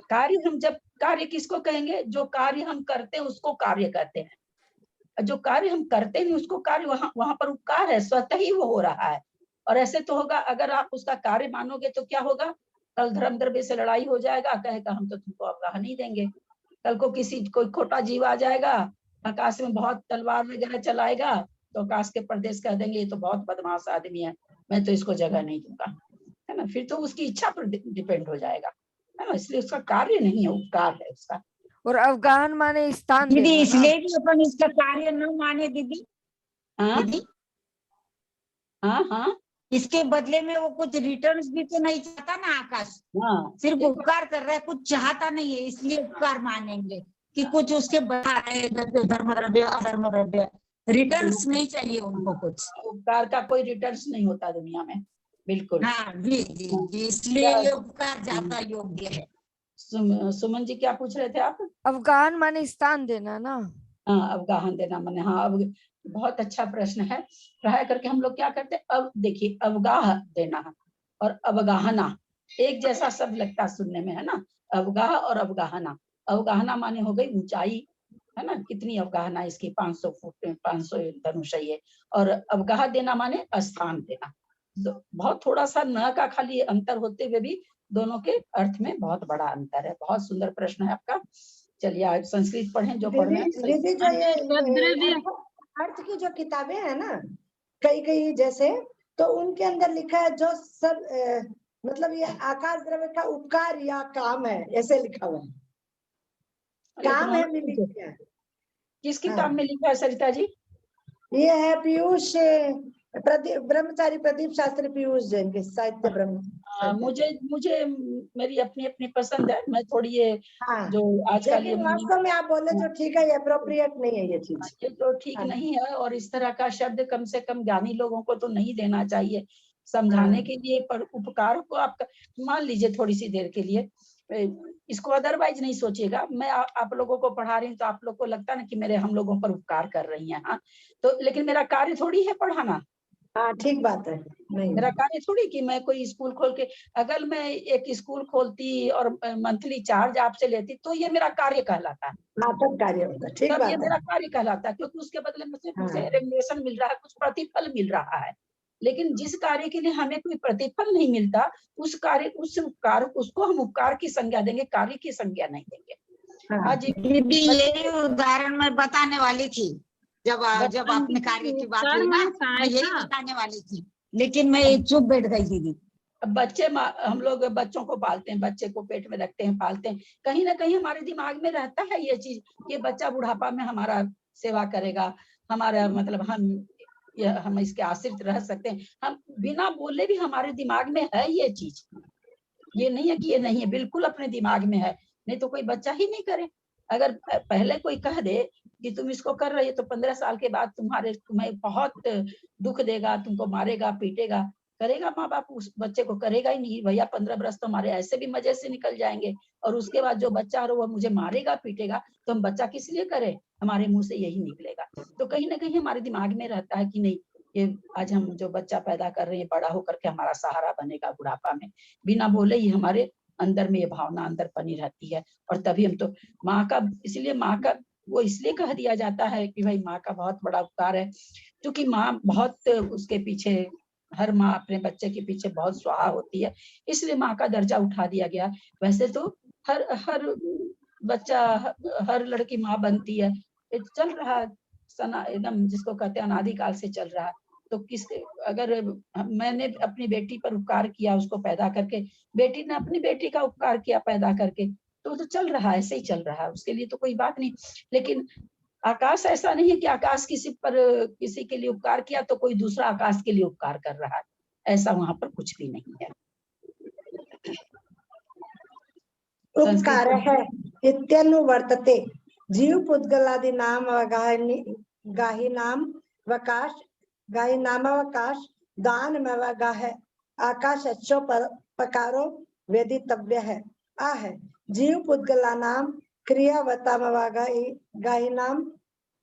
कार्य हम जब कार्य किसको कहेंगे, जो कार्य हम करते हैं उसको कार्य कहते हैं। जो कार्य हम करते नहीं उसको कार्य, वहां वहां पर उपकार है, स्वतः ही वो हो रहा है। और ऐसे तो होगा, अगर आप उसका कार्य मानोगे तो क्या होगा, कल धर्म द्रव्य से लड़ाई हो जाएगा, कहेगा हम तो तुमको अवगाह नहीं देंगे। कल को किसी कोई खोटा जीव आ जाएगा, आकाश में बहुत तलवार वगैरह चलाएगा, तो आकाश के प्रदेश कह देंगे ये तो बहुत बदमाश आदमी है, मैं तो इसको जगह नहीं दूंगा, है ना? फिर तो उसकी इच्छा पर डिपेंड हो जाएगा, है ना? इसलिए उसका कार्य नहीं है, उपकार है उसका। और अवगाहन माने स्थान दीदी देना ना। इसलिए भी अपन इसका कार्य न माने दीदी, हाँ दीदी हाँ हाँ इसके बदले में वो कुछ रिटर्न्स भी तो नहीं चाहता ना आकाश, हाँ, सिर्फ उपकार कर रहा है, कुछ चाहता नहीं है, इसलिए उपकार मानेंगे कि कुछ उसके बड़ा है, धर्म द्रव्य अधर्म द्रव्य, रिटर्न्स नहीं चाहिए उनको कुछ। उपकार का कोई रिटर्न्स नहीं होता दुनिया में, बिल्कुल। हाँ जी जी जी, इसलिए ये उपकार ज्यादा योग्य है। सुमन जी क्या पूछ रहे थे आप? अवगाहन माने स्थान देना ना। हाँ, अवगाहन देना माने, हाँ अब बहुत अच्छा प्रश्न है। प्राय करके हम लोग क्या करते हैं, अब देखिए अवगाह देना और अवगाहना एक जैसा शब्द लगता है सुनने में, है ना? अवगाह और अवगाहना, अवगाहना माने हो गई ऊंचाई, है ना? कितनी अवगाहना इसकी, 500 फुट 500 धनुषई है। और अवगाह देना माने स्थान देना। तो बहुत थोड़ा सा न का खाली अंतर होते हुए भी दोनों के अर्थ में बहुत बड़ा अंतर है। बहुत सुंदर प्रश्न है आपका। चलिए आज संस्कृत पढ़ें, जो पढ़ना है। दीदी जो ये अर्थ की जो किताबें है ना, कई कई जैसे, तो उनके अंदर लिखा है जो सब मतलब ये आकाश द्रव्य का उपकार या काम है, ऐसे लिखा हुआ है, काम है भी लिखा है। किस किताब में लिखा है सरिता जी? ये है पीयूष ब्रह्मचारी प्रदीप शास्त्री पीयूष जैन के साहित्य ब्रह्म। मुझे मेरी अपनी अपनी पसंद है, मैं थोड़ी ये हाँ, जो आजकल लेकिन वास्तव में आप बोले जो ठीक है, ये अप्रोप्रिएट नहीं है ये चीज, ये तो ठीक हाँ। नहीं है। और इस तरह का शब्द कम से कम ज्ञानी लोगों को तो नहीं देना चाहिए समझाने के लिए। पर उपकार को आप मान लीजिए थोड़ी सी देर के लिए, इसको अदरवाइज नहीं सोचिएगा। मैं आप लोगों को पढ़ा रही हूँ तो आप लोग को लगता है ना कि मेरे हम लोगों पर उपकार कर रही हैं, हाँ, तो लेकिन मेरा कार्य थोड़ी है पढ़ाना। हाँ ठीक बात है, नहीं मेरा कार्य थोड़ी कि मैं कोई स्कूल खोल के, अगर मैं एक स्कूल खोलती और मंथली चार्ज आपसे लेती तो ये मेरा कार्य कहलाता है, नाटक कार्य होता है, ठीक तब बात ये है। मेरा कार्य कहलाता है, क्योंकि उसके बदले में सिर्फ मुझे हाँ। रेमुनरेशन मिल रहा है, कुछ प्रतिफल मिल रहा है। लेकिन जिस कार्य के लिए हमें कोई प्रतिफल नहीं मिलता, उस कार्य उस उपकार उसको हम उपकार की संज्ञा देंगे, कार्य की संज्ञा नहीं देंगे। हाँ। आज दीदी यही उदाहरण मैं बताने वाली थी, जब आपने कार्य की बात हुई ना, मैं यही बताने वाली थी, लेकिन मैं चुप बैठ गई दीदी। बच्चे हम लोग बच्चों को पालते हैं, बच्चे को पेट में रखते हैं, पालते हैं, कहीं ना कहीं हमारे दिमाग में रहता है ये चीज, ये बच्चा बुढ़ापा में हमारा सेवा करेगा, हमारा मतलब हम इसके आश्रित रह सकते हैं। हम बिना बोले भी हमारे दिमाग में है ये चीज, ये नहीं है कि ये नहीं है, बिल्कुल अपने दिमाग में है, नहीं तो कोई बच्चा ही नहीं करे। अगर पहले कोई कह दे कि तुम इसको कर रही हो तो 15 साल के बाद तुम्हें बहुत दुख देगा, तुमको मारेगा पीटेगा, करेगा माँ बाप उस बच्चे को? करेगा ही नहीं भैया। 15 बरस तो हमारे ऐसे भी मजे से निकल जाएंगे, और उसके बाद जो बच्चा हो वो मुझे मारेगा पीटेगा, तो हम बच्चा किस लिए करें? हमारे मुंह से यही निकलेगा। तो कहीं ना कहीं हमारे दिमाग में रहता है कि नहीं, ये आज हम जो बच्चा पैदा कर रहे हैं बड़ा होकर के हमारा सहारा बनेगा बुढ़ापा में। बिना बोले ही हमारे अंदर में ये भावना अंदर बनी रहती है। और तभी हम तो माँ का, इसलिए माँ का वो इसलिए कह दिया जाता है कि भाई माँ का बहुत बड़ा उपकार है, क्योंकि माँ बहुत उसके पीछे, हर माँ अपने बच्चे के पीछे बहुत स्वाहा होती है, इसलिए माँ का दर्जा उठा दिया गया। वैसे तो हर हर बच्चा, हर लड़की माँ बनती है, ये चल रहा है सना एकदम, जिसको कहते हैं अनादिकाल से चल रहा है। तो अगर मैंने अपनी बेटी पर उपकार किया उसको पैदा करके, बेटी ने अपनी बेटी का उपकार किया पैदा करके, तो चल रहा है, ऐसे ही चल रहा है, उसके लिए तो कोई बात नहीं। लेकिन आकाश ऐसा नहीं है कि आकाश किसी के लिए उपकार किया तो कोई दूसरा आकाश के लिए उपकार कर रहा है, ऐसा वहां पर कुछ भी नहीं है। उपकारः इत्यनुवर्तते। जीव पुद्गलादि नाम गाहिनामवकाश दानमवगाह आकाश अच्छो पकारो वेदितव्य है। आह जीव पुद्गलानाम क्रियावतामवगाहिनाम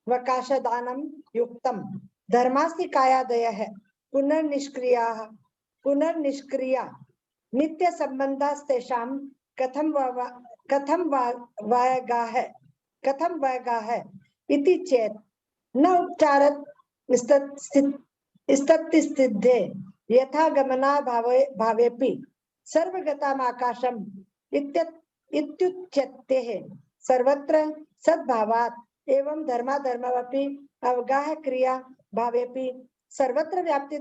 वकाशदानम युक्तम धर्मास्ति कायादयः पुनर्निष्क्रिया नित्य संबंधास्तेषां कथं वयगाः इति चेत् न उपचारत् स्तत्तिसिद्धे यथा गमना भावेपि सर्वगताम् आकाशम् इत्युच्यते। सर्वत्र सद्भावात् एवं धर्माधर्ममपि अवगाह क्रिया भावेपि सर्वत्र व्याप्ति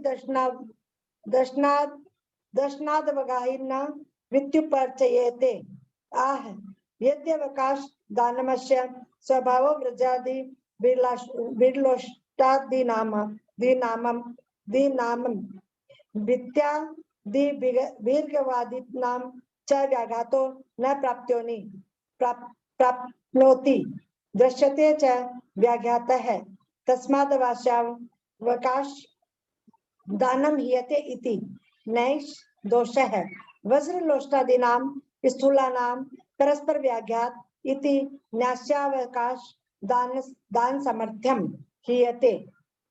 दर्शनादवगाहिना वित्युपर्चयेते। आह यद्यवकाश दानमस्य स्वभावो व्रजादि विर्लोष्टादीनामं वित्यादि दीर्घवादिनां च व्याघातो न प्राप्नोति दृश्यते च व्याघातः तस्मादवकाश दानम हीयते इति नैष दोषः। वज्रलोष्टादीनां स्थूलानां परस्पर व्याघात इति न्यास्यावकाश दान समर्थ्यम हीयते।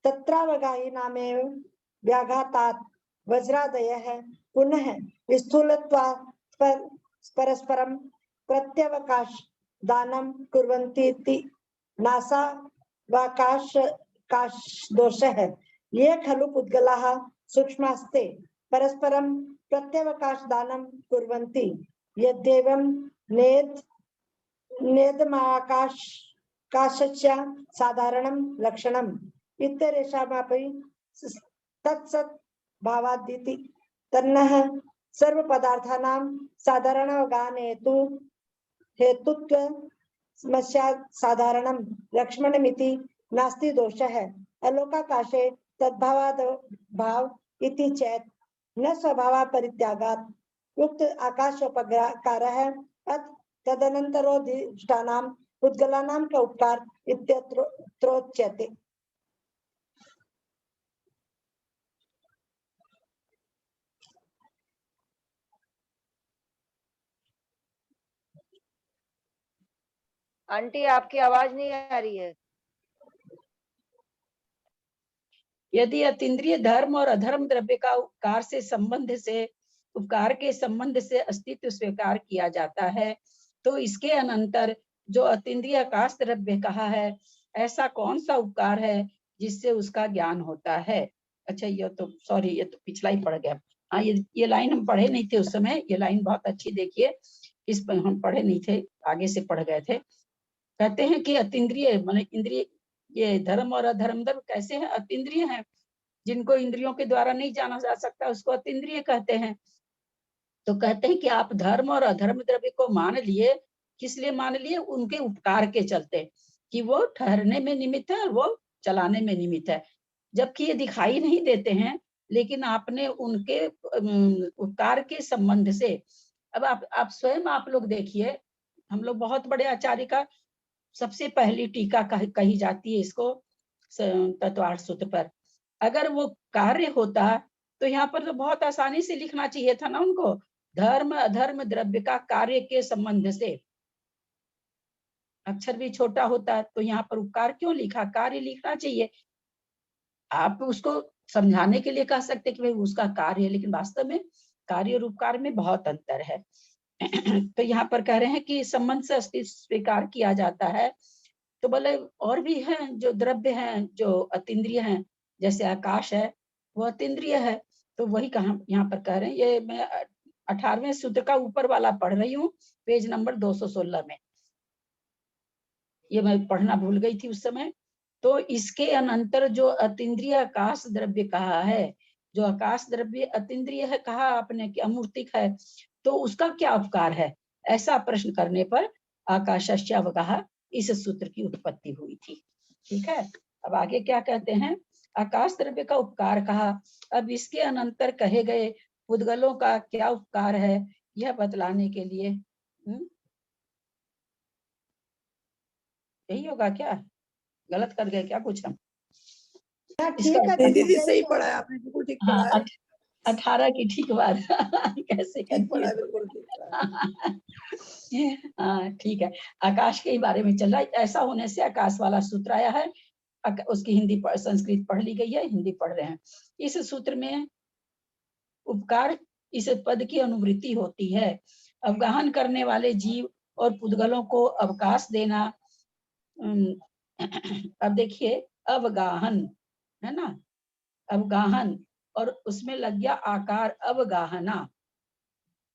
तत्रावगाहिनामेव व्याघातात् वज्रादयः पुनः स्थूलत्वात् परस्परं प्रत्यवकाश दानं कुर्वन्ति नासावकाश दोषः। ये खलु पुद्गलाः सूक्ष्मास्ते परस्परं प्रत्यवकाश दानं कुर्वन्ति यद्येवं नेदमाकाशस्य साधारणं लक्षणम् इत्यरेषामपि तत्सत् भावादिति तन्नः सर्वपदार्थानां साधारणवगाहने हेतुत्व समस्या साधारणं लक्ष्मणमिति नास्ति दोषः। अलोकाकाशे तद्भावाद भाव इति चेत् न स्वभावा परित्यागात् उक्त आकाशोपकारः तदनन्तरोधिष्ठानां पुद्गलानां का उपकार इत्यत्रोच्यते। आंटी आपकी आवाज नहीं आ रही है। यदि अतीन्द्रिय धर्म और अधर्म द्रव्य का उपकार के संबंध से अस्तित्व स्वीकार किया जाता है, तो इसके अनंतर जो अतीन्द्रिय आकाश द्रव्य कहा है, ऐसा कौन सा उपकार है जिससे उसका ज्ञान होता है। अच्छा, ये तो पिछला ही पढ़ गया। हाँ, ये लाइन हम पढ़े नहीं थे उस समय। ये लाइन बहुत अच्छी देखिए, इस पर हम पढ़े नहीं थे, आगे से पढ़ गए थे। कहते हैं कि अतीन्द्रिय माने इंद्रिय, ये धर्म और अधर्म द्रव्य कैसे हैं? अतीन्द्रिय हैं, जिनको इंद्रियों के द्वारा नहीं जाना जा सकता उसको अतीन्द्रिय कहते हैं। तो कहते हैं कि आप धर्म और अधर्म द्रव्य को मान लिए, किस लिए मान लिए? उनके उपकार के चलते, कि वो ठहरने में निमित्त है और वो चलाने में निमित्त है। जबकि ये दिखाई नहीं देते हैं, लेकिन आपने उनके उपकार के संबंध से, अब आप स्वयं आप लोग देखिए, हम लोग बहुत बड़े आचार्य का सबसे पहली टीका कही जाती है इसको तत्वार्थ सूत्र पर। अगर वो कार्य होता तो यहाँ पर तो बहुत आसानी से लिखना चाहिए था ना उनको, धर्म अधर्म द्रव्य का कार्य के संबंध से। अक्षर भी छोटा होता तो यहाँ पर उपकार क्यों लिखा? कार्य लिखना चाहिए। आप उसको समझाने के लिए कह सकते कि भाई उसका कार्य है, लेकिन वास्तव में कार्य और उपकार में बहुत अंतर है। तो यहाँ पर कह रहे हैं कि संबंध से अस्तित्व स्वीकार किया जाता है। तो बोले और भी हैं जो द्रव्य हैं जो अतीन्द्रिय हैं, जैसे आकाश है वो अतीन्द्रिय है। तो वही कहा यहाँ पर कह रहे हैं, ये मैं 18वें सूत्र का ऊपर वाला पढ़ रही हूँ, पेज नंबर 216 में। ये मैं पढ़ना भूल गई थी उस समय। तो इसके अनंतर जो अतीन्द्रिय आकाश द्रव्य कहा है, जो आकाश द्रव्य अतीन्द्रिय है कहा आपने कि अमूर्तिक है, तो उसका क्या उपकार है? ऐसा प्रश्न करने पर आकाशस्य अवगाह इस सूत्र की उत्पत्ति हुई थी। ठीक है, अब आगे क्या कहते हैं? आकाश द्रव्य का उपकार कहा। अब इसके अनंतर कहे गए पुद्गलों का क्या उपकार है, यह बतलाने के लिए यही होगा क्या? गलत कर गए क्या कुछ हम? हाँ, इसका ठीक है, नहीं तो दीदी फिर सही यही पढ़ा है आपने, बिल्कुल ठीक हाँ पढ़ा है, 18 की ठीक बात कैसे ठीक पढ़ा है, कंफ्यूज बिल्कुल ठीक पढ़ा है। हाँ ठीक है। आकाश के ही बारे में चल रहा है। ऐसा होने से आकाश वाला सूत्र आया है। उसकी हिंदी संस्कृत पढ़ ली गई है, हिंदी पढ़ रहे हैं। इस सूत्र में उपकार इस पद की अनुवृत्ति होती है। अवगाहन करने वाले जीव और पुद्गलों को अवकाश देना। अब देखिए अवगाहन है ना, अवगाहन और उसमें लग गया आकार अवगाहना।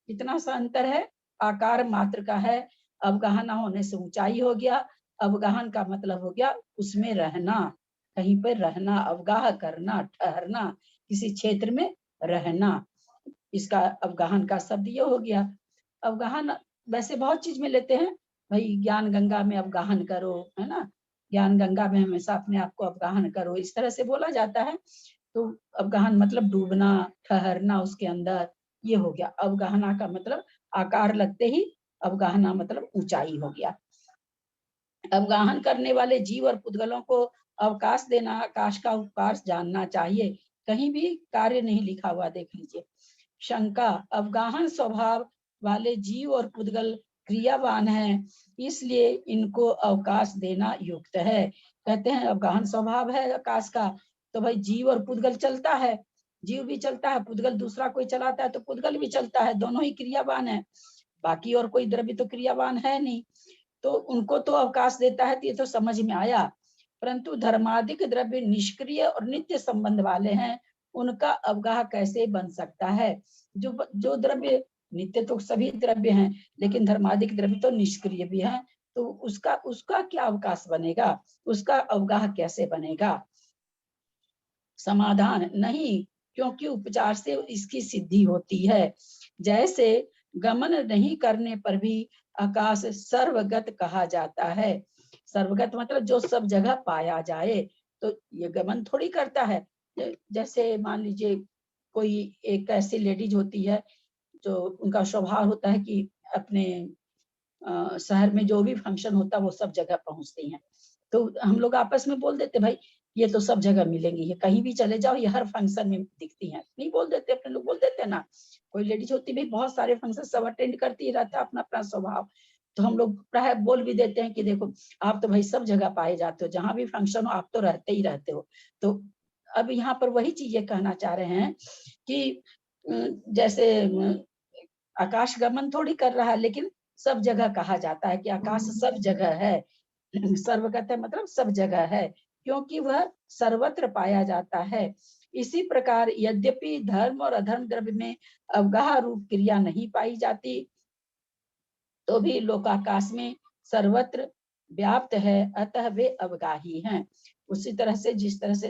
कितना सा अंतर है? आकार मात्र का है। अवगाहना होने से ऊंचाई हो गया, अवगाहन का मतलब हो गया उसमें रहना, कहीं पर रहना, अवगाह करना, ठहरना, किसी क्षेत्र में रहना। इसका अवगाहन का शब्द ये हो गया। अवगाहन वैसे बहुत चीज में लेते हैं भाई, ज्ञान गंगा में अवगाहन करो, है ना, ज्ञान गंगा में हमेशा अपने आप को अवगाहन करो, इस तरह से बोला जाता है। तो अवगाहन मतलब डूबना, ठहरना उसके अंदर, ये हो गया। अवगाहना का मतलब आकार लगते ही अवगाहना मतलब ऊंचाई हो गया। अवगाहन करने वाले जीव और पुद्गलों को अवकाश देना, आकाश का उपकार जानना चाहिए। कहीं भी कार्य नहीं लिखा हुआ, देख लीजिए। शंका, अवगाहन स्वभाव वाले जीव और पुद्गल क्रियावान हैं, इसलिए इनको अवकाश देना युक्त है। कहते हैं अवगाहन स्वभाव है आकाश का, तो भाई जीव और पुद्गल चलता है, जीव भी चलता है, पुद्गल दूसरा कोई चलाता है तो पुद्गल भी चलता है, दोनों ही क्रियावान है। बाकी और कोई द्रव्य तो क्रियावान है नहीं, तो उनको तो अवकाश देता है, तो ये तो समझ में आया। परंतु धर्मादिक द्रव्य निष्क्रिय और नित्य संबंध वाले हैं, उनका अवगाह कैसे बन सकता है? जो द्रव्य नित्य तो सभी द्रव्य हैं, लेकिन धर्मादिक द्रव्य तो निष्क्रिय भी हैं, तो उसका क्या अवकाश बनेगा, उसका अवगाह कैसे बनेगा? समाधान, नहीं, क्योंकि उपचार से इसकी सिद्धि होती है। जैसे गमन नहीं करने पर भी आकाश सर्वगत कहा जाता है। सर्वगत मतलब जो सब जगह पाया जाए, तो ये गमन थोड़ी करता है। जैसे मान लीजिए कोई एक ऐसी लेडीज होती है जो उनका स्वभाव होता है कि अपने शहर में जो भी फंक्शन होता है वो सब जगह पहुंचती हैं, तो हम लोग आपस में बोल देते भाई ये तो सब जगह मिलेंगी, ये कहीं भी चले जाओ ये हर फंक्शन में दिखती हैं, नहीं बोल देते, अपने लोग बोल देते ना। कोई लेडीज होती भाई बहुत सारे फंक्शन सब अटेंड करती रहता है, अपना अपना स्वभाव, तो हम लोग प्राय बोल भी देते हैं कि देखो आप तो भाई सब जगह पाए जाते हो, जहां भी फंक्शन हो आप तो रहते ही रहते हो। तो अब यहाँ पर वही चीज ये कहना चाह रहे हैं कि जैसे आकाश गमन थोड़ी कर रहा है, लेकिन सब जगह कहा जाता है कि आकाश सब जगह है। सर्वगत है मतलब सब जगह है, क्योंकि वह सर्वत्र पाया जाता है। इसी प्रकार यद्यपि धर्म और अधर्म द्रव्य में अवगाह रूप क्रिया नहीं पाई जाती, तो भी लोकाकाश में सर्वत्र व्याप्त है, अतः वे अवगाही हैं। उसी तरह से जिस तरह से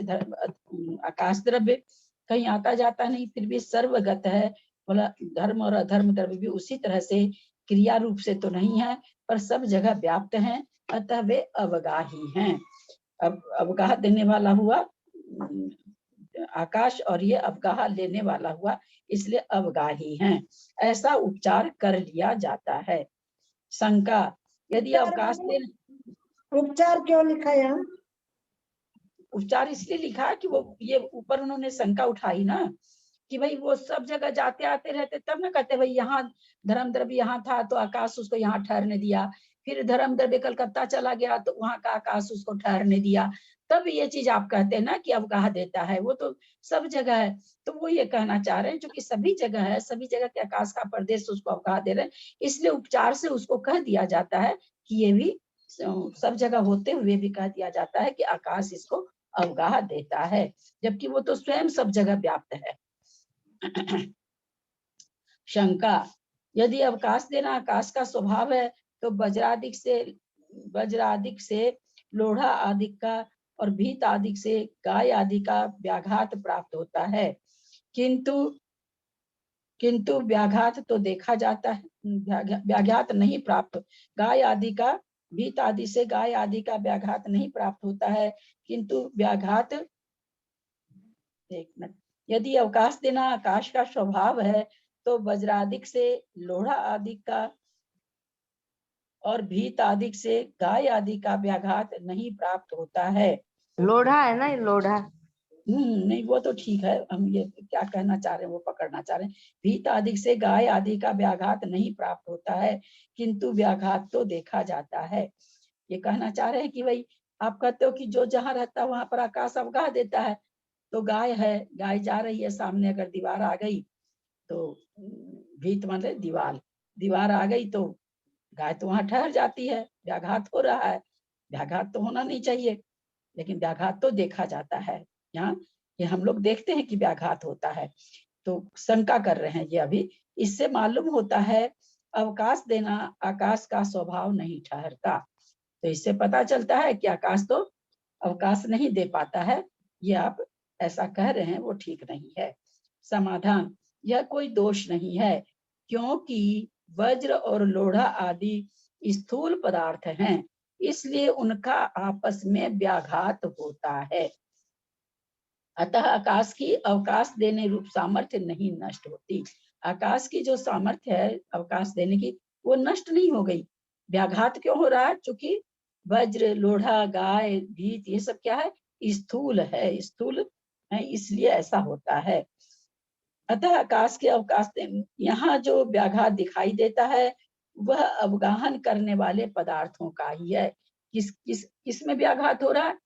आकाश द्रव्य कहीं आता जाता नहीं, फिर भी सर्वगत है, बोला धर्म और अधर्म द्रव्य भी उसी तरह से क्रिया रूप से तो नहीं है, पर सब जगह व्याप्त हैं, अतः वे अवगाही हैं। अब अवगाह देने वाला हुआ आकाश और ये अवगाह लेने वाला हुआ, इसलिए अवगाही हैं, ऐसा उपचार कर लिया जाता है। शंका, यदि अवकाश दे, उपचार क्यों लिखा है यहाँ? उपचार इसलिए लिखा कि वो ये ऊपर उन्होंने शंका उठाई ना कि भाई वो सब जगह जाते आते रहते, तब ना कहते भाई यहाँ धर्म द्रव्य यहाँ था तो आकाश उसको यहाँ ठहरने दिया, फिर धर्म द्रव्य कलकत्ता चला गया तो वहां का आकाश उसको ठहरने दिया, तब ये चीज आप कहते हैं ना कि अवगाह देता है, वो तो सब जगह है। तो वो ये कहना चाह रहे हैं जो कि सभी जगह है, सभी जगह के आकाश का प्रदेश उसको अवगाह दे रहे हैं, इसलिए उपचार से उसको कह दिया जाता है कि ये भी सब जगह होते हुए भी कह दिया जाता है कि आकाश इसको अवगाह देता है, जबकि वो तो स्वयं सब जगह व्याप्त है। शंका, यदि अवकाश देना आकाश का स्वभाव है तो वज्रादिक से लोढ़ा आदि का और भीत आदि से गाय आदि का व्याघात प्राप्त होता है, किंतु व्याघात तो देखा जाता है, व्याघात नहीं प्राप्त, गाय आदि का भीत आदि से गाय आदि का व्याघात नहीं प्राप्त होता है, किंतु व्याघात, एक मिनट, यदि अवकाश देना आकाश का स्वभाव है तो वज्रादिक से लोढ़ा आदि का और भीत आदि से गाय आदि का व्याघात नहीं प्राप्त होता है। लोढ़ा है ना, ये लोढ़ा। नहीं वो तो ठीक है, हम ये क्या कहना चाह रहे हैं वो पकड़ना चाह रहे हैं। भीत आदि से गाय आदि का व्याघात नहीं प्राप्त होता है, किंतु व्याघात तो देखा जाता है। ये कहना चाह रहे हैं कि भाई आप कहते हो कि जो जहाँ रहता है वहां पर आकाश अवगाह देता है, तो गाय है, गाय जा रही है सामने, अगर दीवार आ गई तो भीत मतलब दीवार, दीवार आ गई तो गाय तो वहां ठहर जाती है, व्याघात हो रहा है। व्याघात तो होना नहीं चाहिए, लेकिन व्याघात तो देखा जाता है। यहाँ ये हम लोग देखते हैं कि व्याघात होता है, तो शंका कर रहे हैं ये अभी। इससे मालूम होता है अवकाश देना आकाश का स्वभाव नहीं ठहरता। तो इससे पता चलता है कि आकाश तो अवकाश नहीं दे पाता है। ये आप ऐसा कह रहे हैं वो ठीक नहीं है। समाधान, यह कोई दोष नहीं है, क्योंकि वज्र और लोढ़ा आदि स्थूल पदार्थ हैं, इसलिए उनका आपस में व्याघात होता है। अतः आकाश की अवकाश देने रूप सामर्थ्य नहीं नष्ट होती। आकाश की जो सामर्थ्य है अवकाश देने की, वो नष्ट नहीं हो गई। व्याघात क्यों हो रहा है? क्योंकि वज्र, लोढ़ा, गाय, भीत ये सब क्या है? स्थूल है, स्थूल है, इसलिए ऐसा होता है। अतः आकाश के अवकाश यहाँ जो व्याघात दिखाई देता है वह अवगाहन करने वाले पदार्थों का ही है। किस में व्याघात हो रहा है?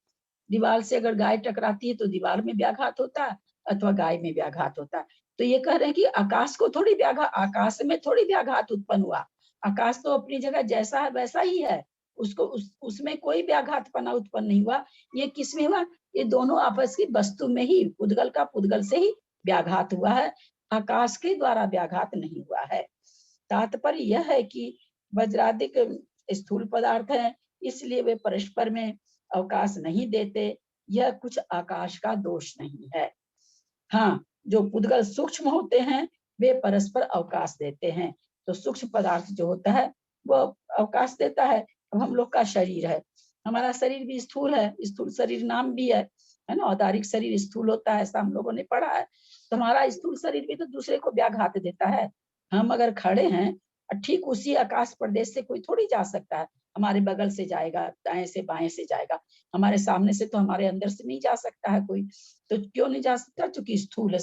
दीवार से अगर गाय टकराती है तो दीवार में व्याघात होता है अथवा गाय में व्याघात होता है। तो ये कह रहे हैं कि आकाश को थोड़ी व्याघात, आकाश में थोड़ी व्याघात उत्पन्न हुआ। आकाश तो अपनी जगह जैसा है वैसा ही है, उसको उसमें कोई व्याघातपना उत्पन्न नहीं हुआ। ये किसमें हुआ? ये दोनों आपस की वस्तु में ही, पुद्गल का पुद्गल से ही व्याघात हुआ है, आकाश के द्वारा व्याघात नहीं हुआ है। तात्पर्य यह है कि वज्रादिक स्थूल पदार्थ है, इसलिए वे परस्पर में अवकाश नहीं देते। यह कुछ आकाश का दोष नहीं है। हाँ, जो पुद्गल सूक्ष्म होते हैं वे परस्पर अवकाश देते हैं। तो सूक्ष्म पदार्थ जो होता है वो अवकाश देता है। अब हम लोग का शरीर है, हमारा शरीर भी स्थूल है, स्थूल शरीर नाम भी है ना। औदारिक शरीर स्थूल होता है, ऐसा हम लोगों ने पढ़ा है। तो हमारा स्थूल शरीर भी तो दूसरे को व्याघात देता है। हम अगर खड़े हैं, ठीक उसी आकाश प्रदेश से कोई थोड़ी जा सकता है। हमारे बगल से जाएगा, दाएं से बाएं से जाएगा, हमारे सामने से तो हमारे अंदर से नहीं जा सकता है कोई। तो क्यों नहीं जा सकता? क्योंकि स्थूल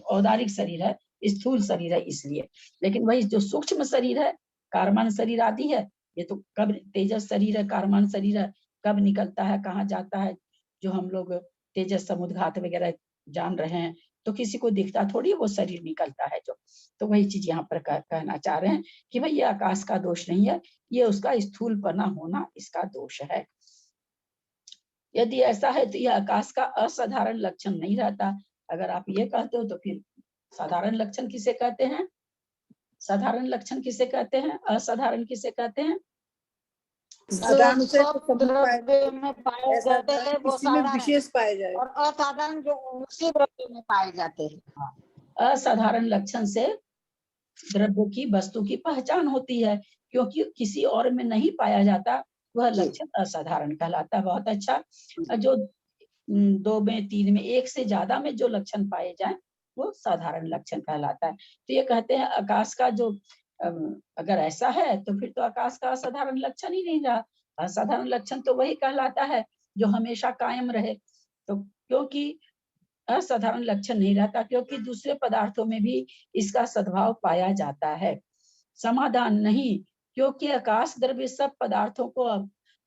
औदारिक शरीर है, स्थूल शरीर है इसलिए। लेकिन वही जो सूक्ष्म शरीर है, कारमान शरीर आदि है, ये तो कब तेजस शरीर है, कारमान शरीर है, कब निकलता है, कहाँ जाता है, जो हम लोग तेजस समुद्घात वगैरह जान रहे हैं, तो किसी को दिखता थोड़ी वो शरीर निकलता है जो। तो वही चीज यहाँ पर कहना चाह रहे हैं कि भाई ये आकाश का दोष नहीं है, ये उसका स्थूलपना होना इसका दोष है। यदि ऐसा है तो यह आकाश का असाधारण लक्षण नहीं रहता। अगर आप ये कहते हो तो फिर साधारण लक्षण किसे कहते हैं? साधारण लक्षण किसे कहते हैं? असाधारण किसे कहते हैं? साधारण जो से सब तो समझ द्रव्य में पाए ऐसा जाते हैं वो किसी में साधारण, विशेष पाए जाए। और असाधारण जो उसी द्रव्य में पाए जाते हैं। असाधारण लक्षण से द्रव्य की, वस्तु की पहचान होती है, क्योंकि किसी और में नहीं पाया जाता, वह लक्षण असाधारण कहलाता है। बहुत अच्छा। जो 2 में, 3 में, 1 से ज्यादा में जो लक्षण पाए जाए वो साधारण लक्षण कहलाता है। तो ये कहते हैं आकाश का जो अगर ऐसा है तो फिर तो आकाश का असाधारण लक्षण ही नहीं रहा। असाधारण लक्षण तो वही कहलाता है जो हमेशा कायम रहे। तो क्योंकि असाधारण लक्षण नहीं रहता, क्योंकि दूसरे पदार्थों में भी इसका सद्भाव पाया जाता है। समाधान, नहीं, क्योंकि आकाश द्रव्य सब पदार्थों को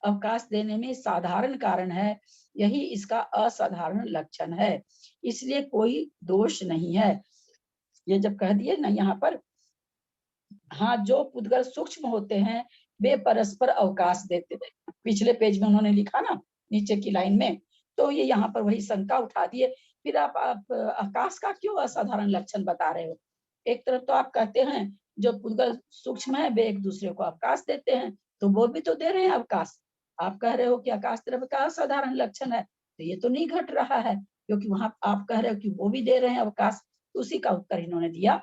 अवकाश देने में साधारण कारण है, यही इसका असाधारण लक्षण है, इसलिए कोई दोष नहीं है। ये जब कह दिए ना यहाँ पर, हाँ, जो पुद्गल सूक्ष्म होते हैं वे परस्पर अवकाश देते हैं। पिछले पेज में उन्होंने लिखा ना, नीचे की लाइन में, तो ये यहाँ पर वही शंका उठा दिए। फिर आप आकाश का क्यों असाधारण लक्षण बता रहे हो? एक तरफ तो आप कहते हैं जो पुद्गल सूक्ष्म है वे एक दूसरे को अवकाश देते हैं, तो वो भी तो दे रहे हैं अवकाश। आप कह रहे हो कि आकाश द्रव्य का असाधारण लक्षण है, तो ये तो नहीं घट रहा है, क्योंकि वहां आप कह रहे हो कि वो भी दे रहे हैं अवकाश। उसी का उत्तर इन्होंने दिया,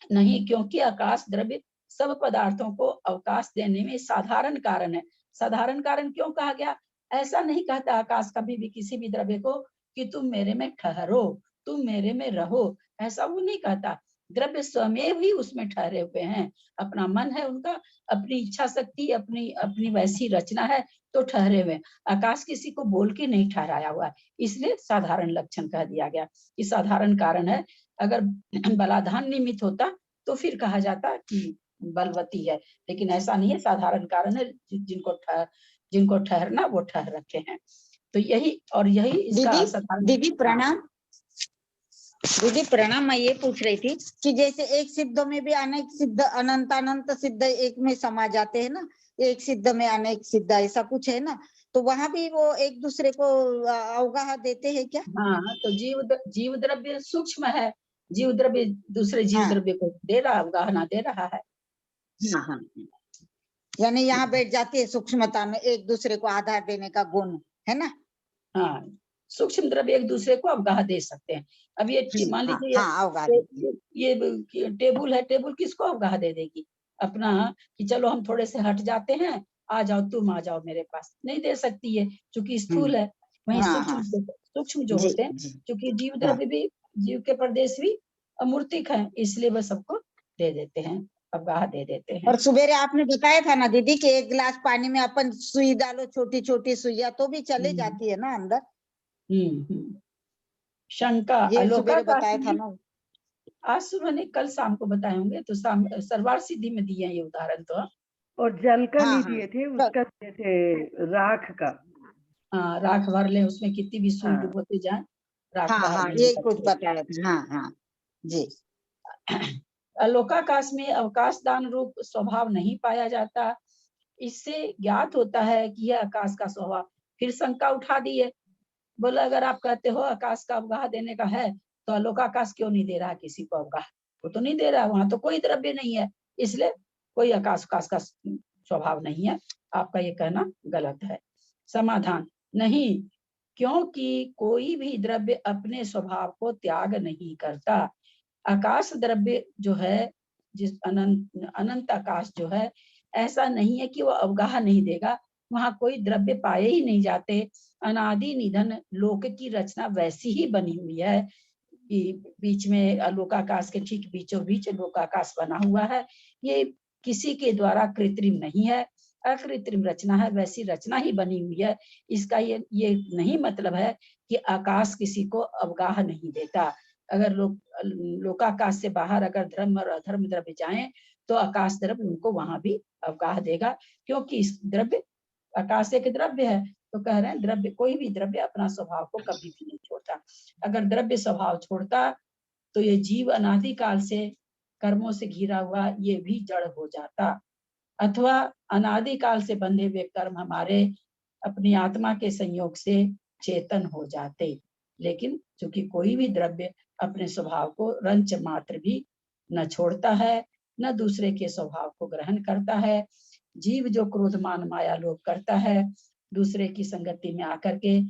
नहीं, क्योंकि आकाश द्रव्य सब पदार्थों को अवकाश देने में साधारण कारण है। साधारण कारण क्यों कहा गया? ऐसा नहीं कहता आकाश कभी भी किसी भी द्रव्य को कि तुम मेरे में ठहरो, तुम मेरे में रहो, ऐसा वो नहीं कहता। द्रव्य स्वयं ही उसमें ठहरे हुए हैं, अपना मन है उनका, अपनी इच्छा शक्ति, अपनी अपनी वैसी रचना है तो ठहरे हुए। आकाश किसी को बोल के नहीं ठहराया हुआ, इसलिए साधारण लक्षण कह दिया गया। ये साधारण कारण है। अगर बलाधान निमित्त होता तो फिर कहा जाता कि बलवती है, लेकिन ऐसा नहीं है, साधारण कारण है। जिनको ठहरना वो ठहर रखे हैं। तो यही और यही इसका साधारण। दीदी प्रणाम। दीदी प्रणाम, मैं ये पूछ रही थी कि जैसे एक सिद्ध में भी अनेक सिद्ध, अनंत अनंत सिद्ध एक में समा जाते हैं ना, एक सिद्ध में अनेक सिद्ध, ऐसा कुछ है ना, तो वहां भी वो एक दूसरे को अवगाह देते हैं क्या? हाँ, तो जीव द्रव्य सूक्ष्म है, जीव द्रव्य दूसरे जीव हाँ। द्रव्य को दे रहा, अवगाहना दे रहा है। हाँ। यानी यहाँ बैठ जाती है सूक्ष्मता में एक दूसरे को आधार देने का गुण, है ना? हाँ, सूक्ष्म द्रव्य एक दूसरे को अवगाह दे सकते हैं। अब ये मान लीजिए ये टेबल है, टेबल किसको अवगाह दे देगी? अपना कि चलो हम थोड़े से हट जाते हैं, आ जाओ, तुम आ जाओ मेरे पास, नहीं दे सकती है क्योंकि स्थूल है। वहीं सूक्ष्म जो होते हैं, क्योंकि जीव द्रव्य भी, जीव के प्रदेश भी अमूर्तिक है, इसलिए वह सबको दे देते हैं, अवगाह दे देते हैं। और सुबेरे आपने बताया था ना दीदी कि एक गिलास पानी में अपन सुई डालो, छोटी छोटी सुइया, तो भी चले जाती है ना अंदर। शंका ये सुबेरे बताया था ना। आज सुबह नहीं, कल शाम को बताए होंगे, तो सर्वार सिद्धि में दिए ये उदाहरण। तो और जल का नहीं दिए थे, उसका दिए थे राख का। हाँ, राख भर ले, उसमें कितनी भी सुई डुबोते जाए, राख बाहर नहीं ये कुछ बताया था। हाँ जी। अलोकाकाश में अवकाश दान रूप स्वभाव नहीं पाया जाता। इससे ज्ञात होता है कि यह आकाश का स्वभाव। फिर शंका उठा दी है, बोला अगर आप कहते हो आकाश का अवगाह देने का है, तो अलोकाकाश क्यों नहीं दे रहा किसी को अवगाह? वो तो नहीं दे रहा, वहां तो कोई द्रव्य नहीं है, इसलिए कोई आकाश का स्वभाव नहीं है। आपका ये कहना गलत है। समाधान, नहीं, क्योंकि कोई भी द्रव्य अपने स्वभाव को त्याग नहीं करता। आकाश द्रव्य जो है, जिस अनंत आकाश जो है, ऐसा नहीं है कि वो अवगाह नहीं देगा, वहां कोई द्रव्य पाए ही नहीं जाते। अनादि निधन लोक की रचना वैसी ही बनी हुई है कि बीच में अलोकाकाश के ठीक बीचों बीच लोकाकाश बना हुआ है। ये किसी के द्वारा कृत्रिम नहीं है, अकृत्रिम रचना है, वैसी रचना ही बनी हुई है। इसका ये नहीं मतलब है कि आकाश किसी को अवगाह नहीं देता। अगर लोकाकाश से बाहर अगर धर्म और अधर्म द्रव्य जाएं, तो आकाश द्रव्य उनको वहां भी अवगाह देगा, क्योंकि इस द्रव्य, आकाश एक द्रव्य है, तो कह रहे हैं द्रव्य, कोई भी द्रव्य अपना स्वभाव को कभी भी नहीं छोड़ता। अगर द्रव्य स्वभाव छोड़ता तो ये जीव अनादि काल से कर्मों से घिरा हुआ ये भी जड़ हो जाता, अथवा अनादि काल से बंधे हुए कर्म हमारे अपनी आत्मा के संयोग से चेतन हो जाते। लेकिन चूंकि कोई भी द्रव्य अपने स्वभाव को रंच मात्र भी न छोड़ता है, न दूसरे के स्वभाव को ग्रहण करता है। जीव जो क्रोध मान माया लोभ करता है दूसरे की संगति में आकर के,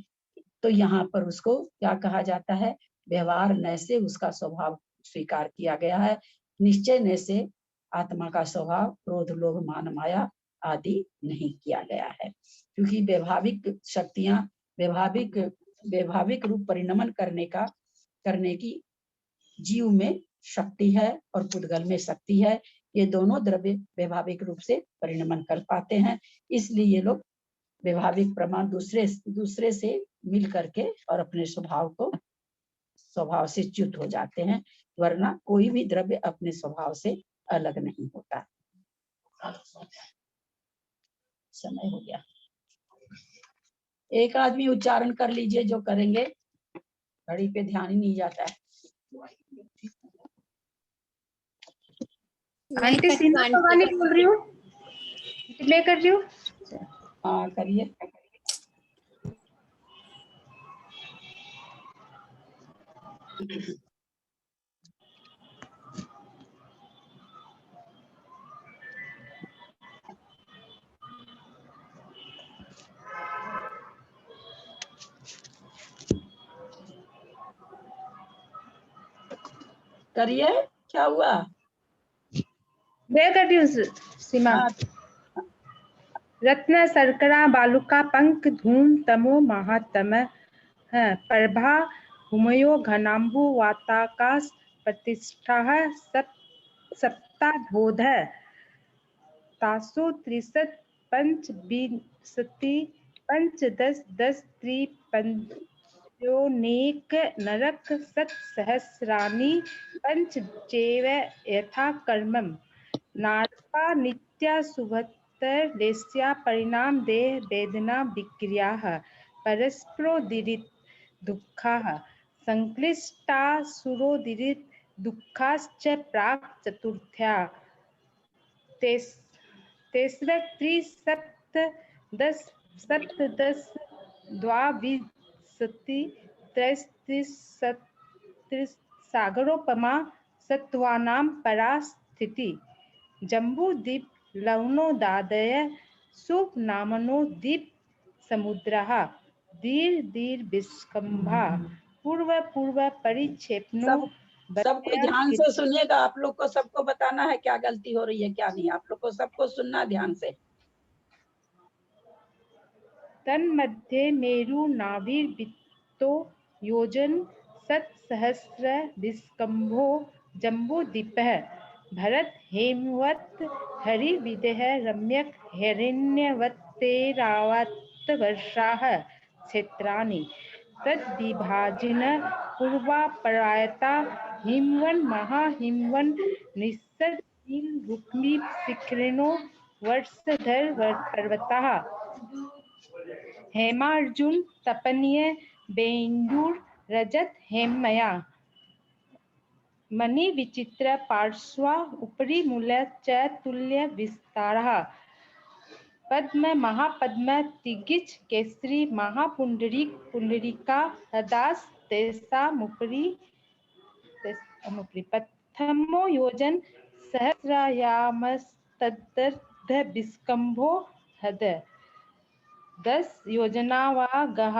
तो यहाँ पर उसको क्या कहा जाता है? व्यवहार नय से उसका स्वभाव स्वीकार किया गया है, निश्चय नय से आत्मा का स्वभाव क्रोध लोभ मान माया आदि नहीं किया गया है। क्योंकि वैभाविक शक्तियां, वैभाविक रूप परिणमन करने की जीव में शक्ति है और पुद्गल में शक्ति है। ये दोनों द्रव्य वैभाविक रूप से परिणमन कर पाते हैं, इसलिए ये लोग वैभाविक प्रमाण दूसरे से मिल करके और अपने स्वभाव से च्युत हो जाते हैं, वरना कोई भी द्रव्य अपने स्वभाव से अलग नहीं होता। समय हो गया, एक आदमी उच्चारण कर लीजिए, जो करेंगे, घड़ी पे ध्यान ही नहीं जाता है। आंटी सीमा भवानी बोल रही हूँ, मैं कर रही हूँ। हाँ करिए। करिए, क्या हुआ? मैं कर रही हूँ सीमा। रत्न शर्करा बालुका पंख धूम तमो महातम प्रभा हुमयो घनाम्बु वाताकाश प्रतिष्ठाः सप्ताधोधः तासु 63 पंचविंशति पंचदश दश त्रिपंचोनेक नरक सत्सहस्राणि पंचचैव यथा कर्मम् नारका नित्या सुभद्रलेस्या परिणाम देह वेदना विक्रियाः परस्परोदिरित दुःखाः संक्लिष्टासुरोदिरित दुःखाश्च प्राक् चतुर्थ्या त्रिसप्तदश सप्तदश द्वाविंशति त्रयस्त्रिंशत् सागरोपमा सत्त्वानां परा स्थिति जम्बूद्वीप लवणोदादय शुभनामनो द्वीप समुद्रः दीर् विस्कम्भा पूर्व पूर्व परिक्षेपनो सबको ध्यान से सुनिएगा। आप लोग को सबको बताना है क्या गलती हो रही है क्या नहीं। आप लोग को सबको सुनना ध्यान से। तन्मध्ये मेरु नाभिर्वित्तो योजन सत्सहस्र विस्कम्भो जम्बूद्वीपः भरत हेमवत् हरिविदः रम्यक हिरण्यवत्तेरावत् वर्षाः क्षेत्राणि तद्विभाजिन पूर्वापरायता हिमवन महाहिमवन निस्सद्शील रुक्मी शिखरिणो वर्षधर पर्वताः हेमार्जुन तपनीय बेंदूर रजत हेमया मणि विचित्र पार्श्वा उपरि मूल च तुल्य विस्तारः पद्म महापद्म तिगिच केसरी महापुंडरीक पुंडरीका हदास तेसामुपरि प्रथमो योजन सहस्रायामस्तदर्ध विस्कम्भो हद 10 योजनावागः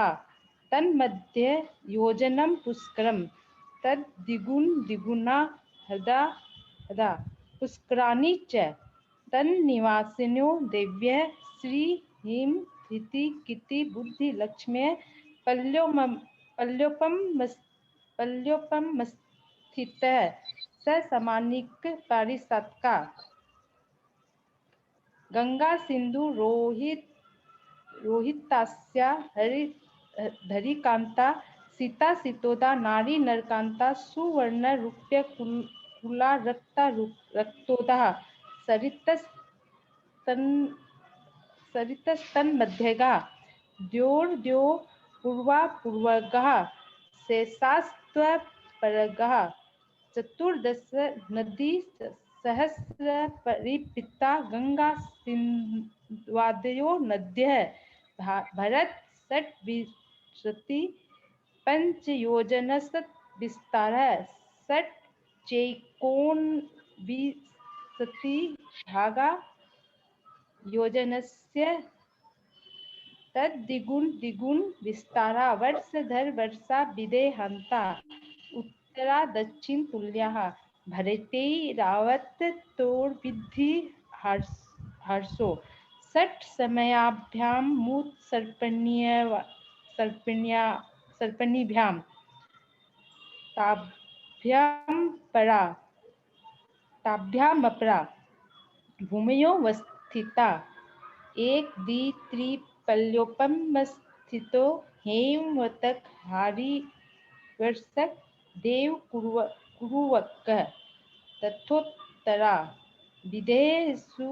तन्मध्ये योजनं पुष्करम् तद्द्विगुण द्विगुणा हदा पुष्कराणि च तन्निवासिनो देव्यः श्री ह्रीं धृति किति बुद्धि लक्ष्म्य पल्योपमस्थितः स समानिक पारिसात्का गंगा सिंधु रोहितास्या धरिकांता सीता सीतोदा नारी नरकांता सुवर्ण रूप्य कुला रक्ता रक्तोदा सरितस्तन्मध्यगा द्योर्द्यो पूर्वा पूर्वगः शेषास्त्वपरगः चतुर्दश नदी सहस्र परिपिता गंगा सिन्धुवादयो नद्यः भरत षट्विंशति पंचयोजनसत् विस्तारः षट् चैकोनविंशति भागा योजनस्य तद्द्विगुण द्विगुण विस्तारः वर्षधर वर्षा विदेहान्ता उत्तरा दक्षिण तुल्याः भरते रावत तोर्विद्धि हर्षो षट् समयाभ्यां मूत सर्पणीभ्यां ताभ्यामपरा भूमयो वस्थिता एक दी त्रिपल्योपमस्थितो हेमवतक हारिवर्षक देव कुरुवक तथोत्तरा विदेशु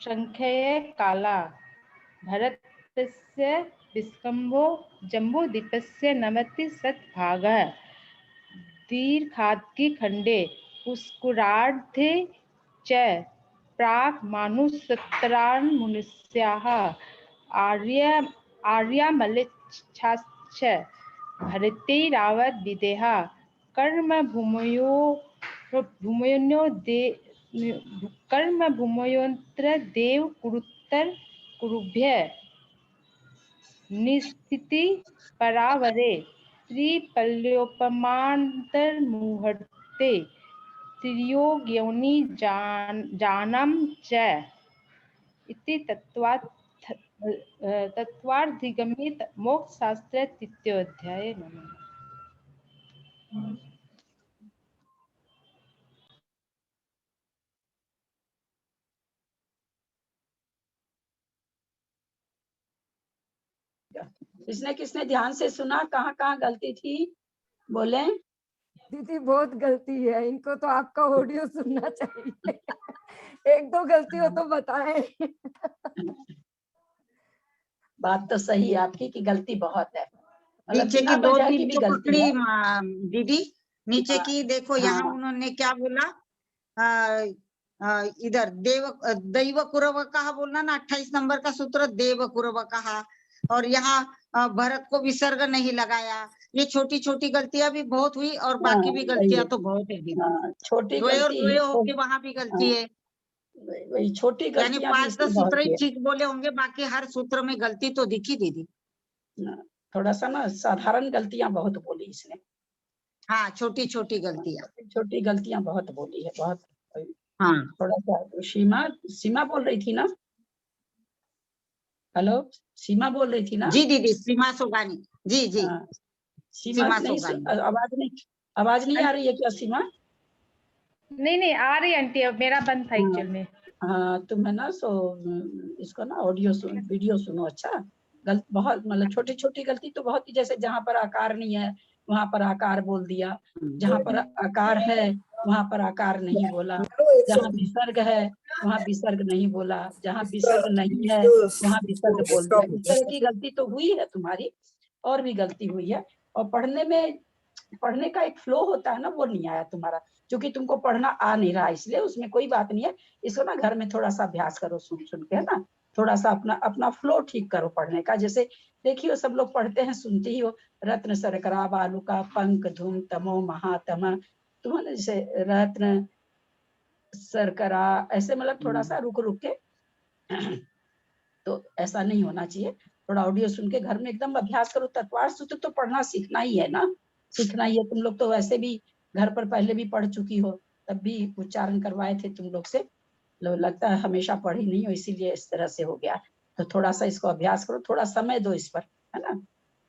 संख्यय काला भरतस्य विस्कम्भो जम्बूद्वीपस्य 90 शतभागः दीर्घाद्रि खण्डे पुष्करार्धे च प्राक् मानुषोत्तरान्मुनिस्याः आर्यामलेच्छाश्च भरते रावत विदेहा कर्म भूमयोऽन्त्र देव कुरुत्तर कुरुभ्य निस्थिति परावरे त्रिपल्योपमान्तर्मुहूर्ते त्रियोग्योनि जानम च इति तत्त्वाधिगमित मोक्षशास्त्र तृतीयोऽध्याय। किसने किसने ध्यान से सुना, कहाँ कहाँ गलती थी बोले? दीदी बहुत गलती है, इनको तो आपका ऑडियो सुनना चाहिए। एक दो गलती हो तो बताएं। बात तो सही है आपकी कि गलती बहुत है, मतलब नीचे बिना की दो वजह की तीन भी तो गलती पकड़ी है। दीदी, नीचे हाँ, की देखो, यहाँ हाँ। उन्होंने क्या बोला, इधर दैव कुरव कहा बोलना ना, 28 नंबर का सूत्र देव कुरव कहा, और यहाँ भरत को विसर्ग नहीं लगाया। ये छोटी छोटी गलतियां भी बहुत हुई, और बाकी भी हाँ, गलतियां सही तो बहुत है दीदी। हाँ, छोटी दोए और गलती दोए है होके वहां भी गलती है, वही छोटी यानी गलतियां भी 5-10 इसमें सूत्र बहुत ही है। ठीक बोले होंगे, बाकी हर सूत्र में गलती तो दिखी दीदी। थोड़ा सा ना साधारण गलतियां बहुत बोली इसने, हाँ, छोटी छोटी गलतियां। छोटी गलतियां बहुत बोली है, बहुत। हाँ, थोड़ा सा सीमा सीमा बोल रही थी ना, हेलो, सीमा बोल रही थी ना? जी दीदी, सीमा सोगानी, जी जी, हाँ, सीमा सीमा नहीं, सोगानी। आवाज नहीं आ रही है क्या सीमा? नहीं नहीं आ रही आंटी, अब मेरा बंद था हाँ, एक्चुअल में। हाँ, तुम है ना इसको ना ऑडियो वीडियो सुनो। अच्छा, बहुत मतलब छोटी छोटी गलती तो बहुत ही, जैसे जहाँ पर आकार नहीं है वहां पर आकार बोल दिया, जहाँ पर आकार है वहां पर आकार नहीं बोला, जहाँ विसर्ग है वहां विसर्ग नहीं बोला, जहाँ विसर्ग नहीं है वहां विसर्ग बोल दिया। इस तरह की गलती तो हुई है तुम्हारी, और भी गलती हुई है। और पढ़ने का एक फ्लो होता है ना, वो नहीं आया तुम्हारा, क्योंकि तुमको पढ़ना आ नहीं रहा, इसलिए उसमें कोई बात नहीं है। इसको ना घर में थोड़ा सा अभ्यास करो, सुन सुन के, है ना, थोड़ा सा अपना अपना फ्लो ठीक करो पढ़ने का। जैसे देखियो, सब लोग पढ़ते हैं, सुनते ही हो, रत्न शर्करा बालू का पंख धूम तमो महातम, तुम्हारे जैसे रत्न शर्करा, ऐसे मतलब थोड़ा सा रुक रुक के तो ऐसा नहीं होना चाहिए। थोड़ा ऑडियो सुन के घर में एकदम अभ्यास करो। तत्वार सूत्र तो पढ़ना सीखना ही है ना, सीखना ही है। तुम लोग तो वैसे भी घर पर पहले भी पढ़ चुकी हो, तब भी उच्चारण करवाए थे तुम लोग से, लगता है हमेशा पढ़ी नहीं हो, इसीलिए इस तरह से हो गया। तो थोड़ा सा इसको अभ्यास करो, थोड़ा समय दो इस पर, है ना।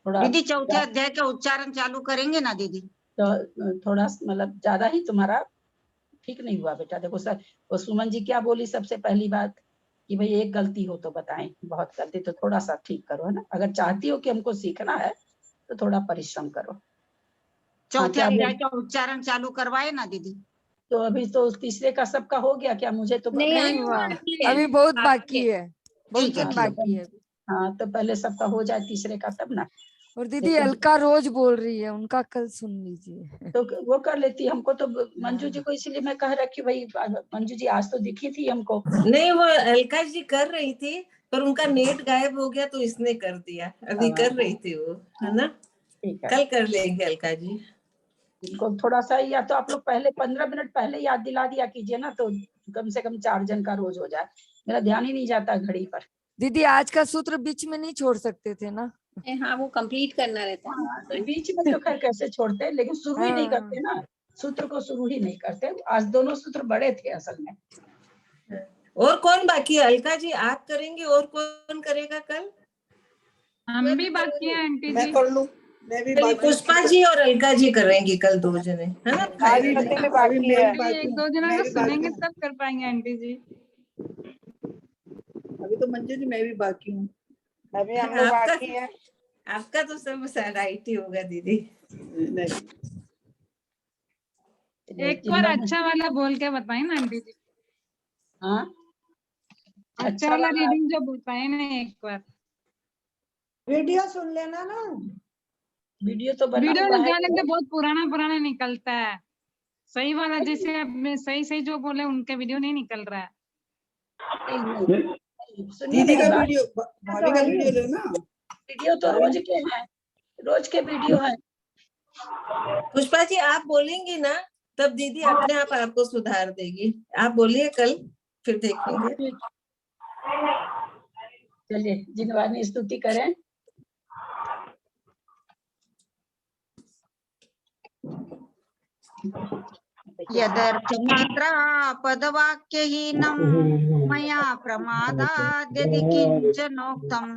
थोड़ा दीदी, चौथे अध्याय का उच्चारण चालू करेंगे ना दीदी? तो थोड़ा मतलब ज्यादा ही तुम्हारा ठीक नहीं हुआ बेटा। देखो सर, वो सुमन जी क्या बोली सबसे पहली बात, कि भाई एक गलती हो तो बताएं, बहुत गलती तो थोड़ा सा ठीक करो, है ना। अगर चाहती हो कि हमको सीखना है तो थोड़ा परिश्रम करो। चौथे अध्याय का उच्चारण चालू करवाए ना दीदी? तो अभी तो तीसरे का सबका हो गया क्या? मुझे तो नहीं हुआ, अभी बहुत बाकी है, बहुत दिन बाकी है। हाँ, तो पहले सबका हो जाए तीसरे का तब ना। और दीदी अलका रोज बोल रही है, उनका कल सुन लीजिए। तो वो कर लेती, हमको तो मंजू जी को इसीलिए मैं कह रखी, भाई मंजू जी आज तो दिखी थी हमको। नहीं, वो अलका जी कर रही थी, पर उनका नेट गायब हो गया तो इसने कर दिया। अभी कर रही थी वो, है ना। कल कर लेंगे अलका जी। इनको थोड़ा सा, या तो आप लोग पहले 15 मिनट पहले याद दिला दिया कीजिए ना, तो कम से कम 4 जन का रोज हो जाए। मेरा ध्यान ही नहीं जाता घड़ी पर। दीदी आज का सूत्र बीच में नहीं छोड़ सकते थे ना? हाँ, वो कंप्लीट करना रहता है। बीच में तो खैर कैसे छोड़ते हैं, लेकिन शुरू ही नहीं करते ना, सूत्र को शुरू ही नहीं करते। आज दोनों सूत्र बड़े थे असल में। और कौन बाकी है? अलका जी आप करेंगे, और कौन करेगा कल? हम भी बाकी हैं आंटी जी। मैं कर लूं, मैं भी बाकी। पुष्पा जी और अलका जी करेंगी कल, 2 जने, है ना। एक दो जना को सुनेंगे तब कर पाएंगे आंटी जी। अभी तो मंजू जी मैं भी बाकी हूँ। अभी हम लोग बाकी है। आपका तो सब राइट ही होगा दीदी। एक बार अच्छा वाला बोल के बताए ना आंटी जी। हाँ, अच्छा वाला रीडिंग जो बताए ना एक बार। वीडियो सुन लेना ना। वीडियो तो बना वीडियो हुआ है, क्या लगता है बहुत पुराना निकलता है। सही वाला जैसे अब सही जो बोले उनके वीडियो नहीं निकल रहा है। दीदी का वीडियो, भाभी का वीडियो लो ना। वीडियो तो रोज के हैं, रोज के वीडियो है। पुष्पा जी आप बोलेंगी ना, तब दीदी अपने आप आपको सुधार देगी। आप बोलिए कल, फिर देखेंगे। चलिए जिनवानी स्तुति करें। यदर्थमात्रा पदवाक्यहीनं मया प्रमादाद्यदि किञ्चनोक्तं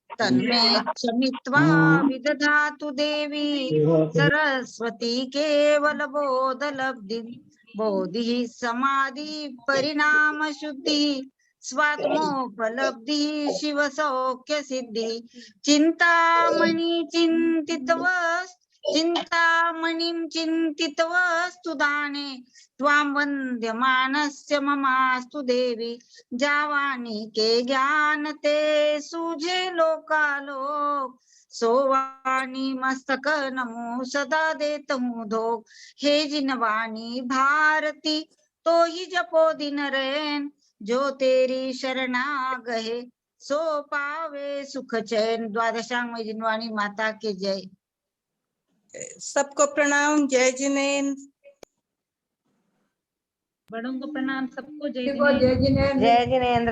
तन्मे क्षमित्वा विदधातु देवी सरस्वती केवलबोधलब्धिं। बोधिः समाधि परिणाम शुद्धि स्वात्मोपलब्धि शिव सौख्य सिद्धि चिंतामणि चिंतामणिं चिन्तितवस्तु दाने त्वां वन्द्यमानस्य ममास्तु देवी जावानी के ज्ञान ते सूझे लोकालोक सोवानी मस्तक नमो सदा देत हूँ धोख हे जिनवानी भारती तो ही जपो दिन रैन जो तेरी शरणा गहे सो पावे सुख चैन। द्वादशांग में जिनवानी माता के जय। सबको प्रणाम, जय जिनेन्द्र। बड़ों को प्रणाम, सबको जय जय जिनेन्द्र। जय जिनेन्द्र।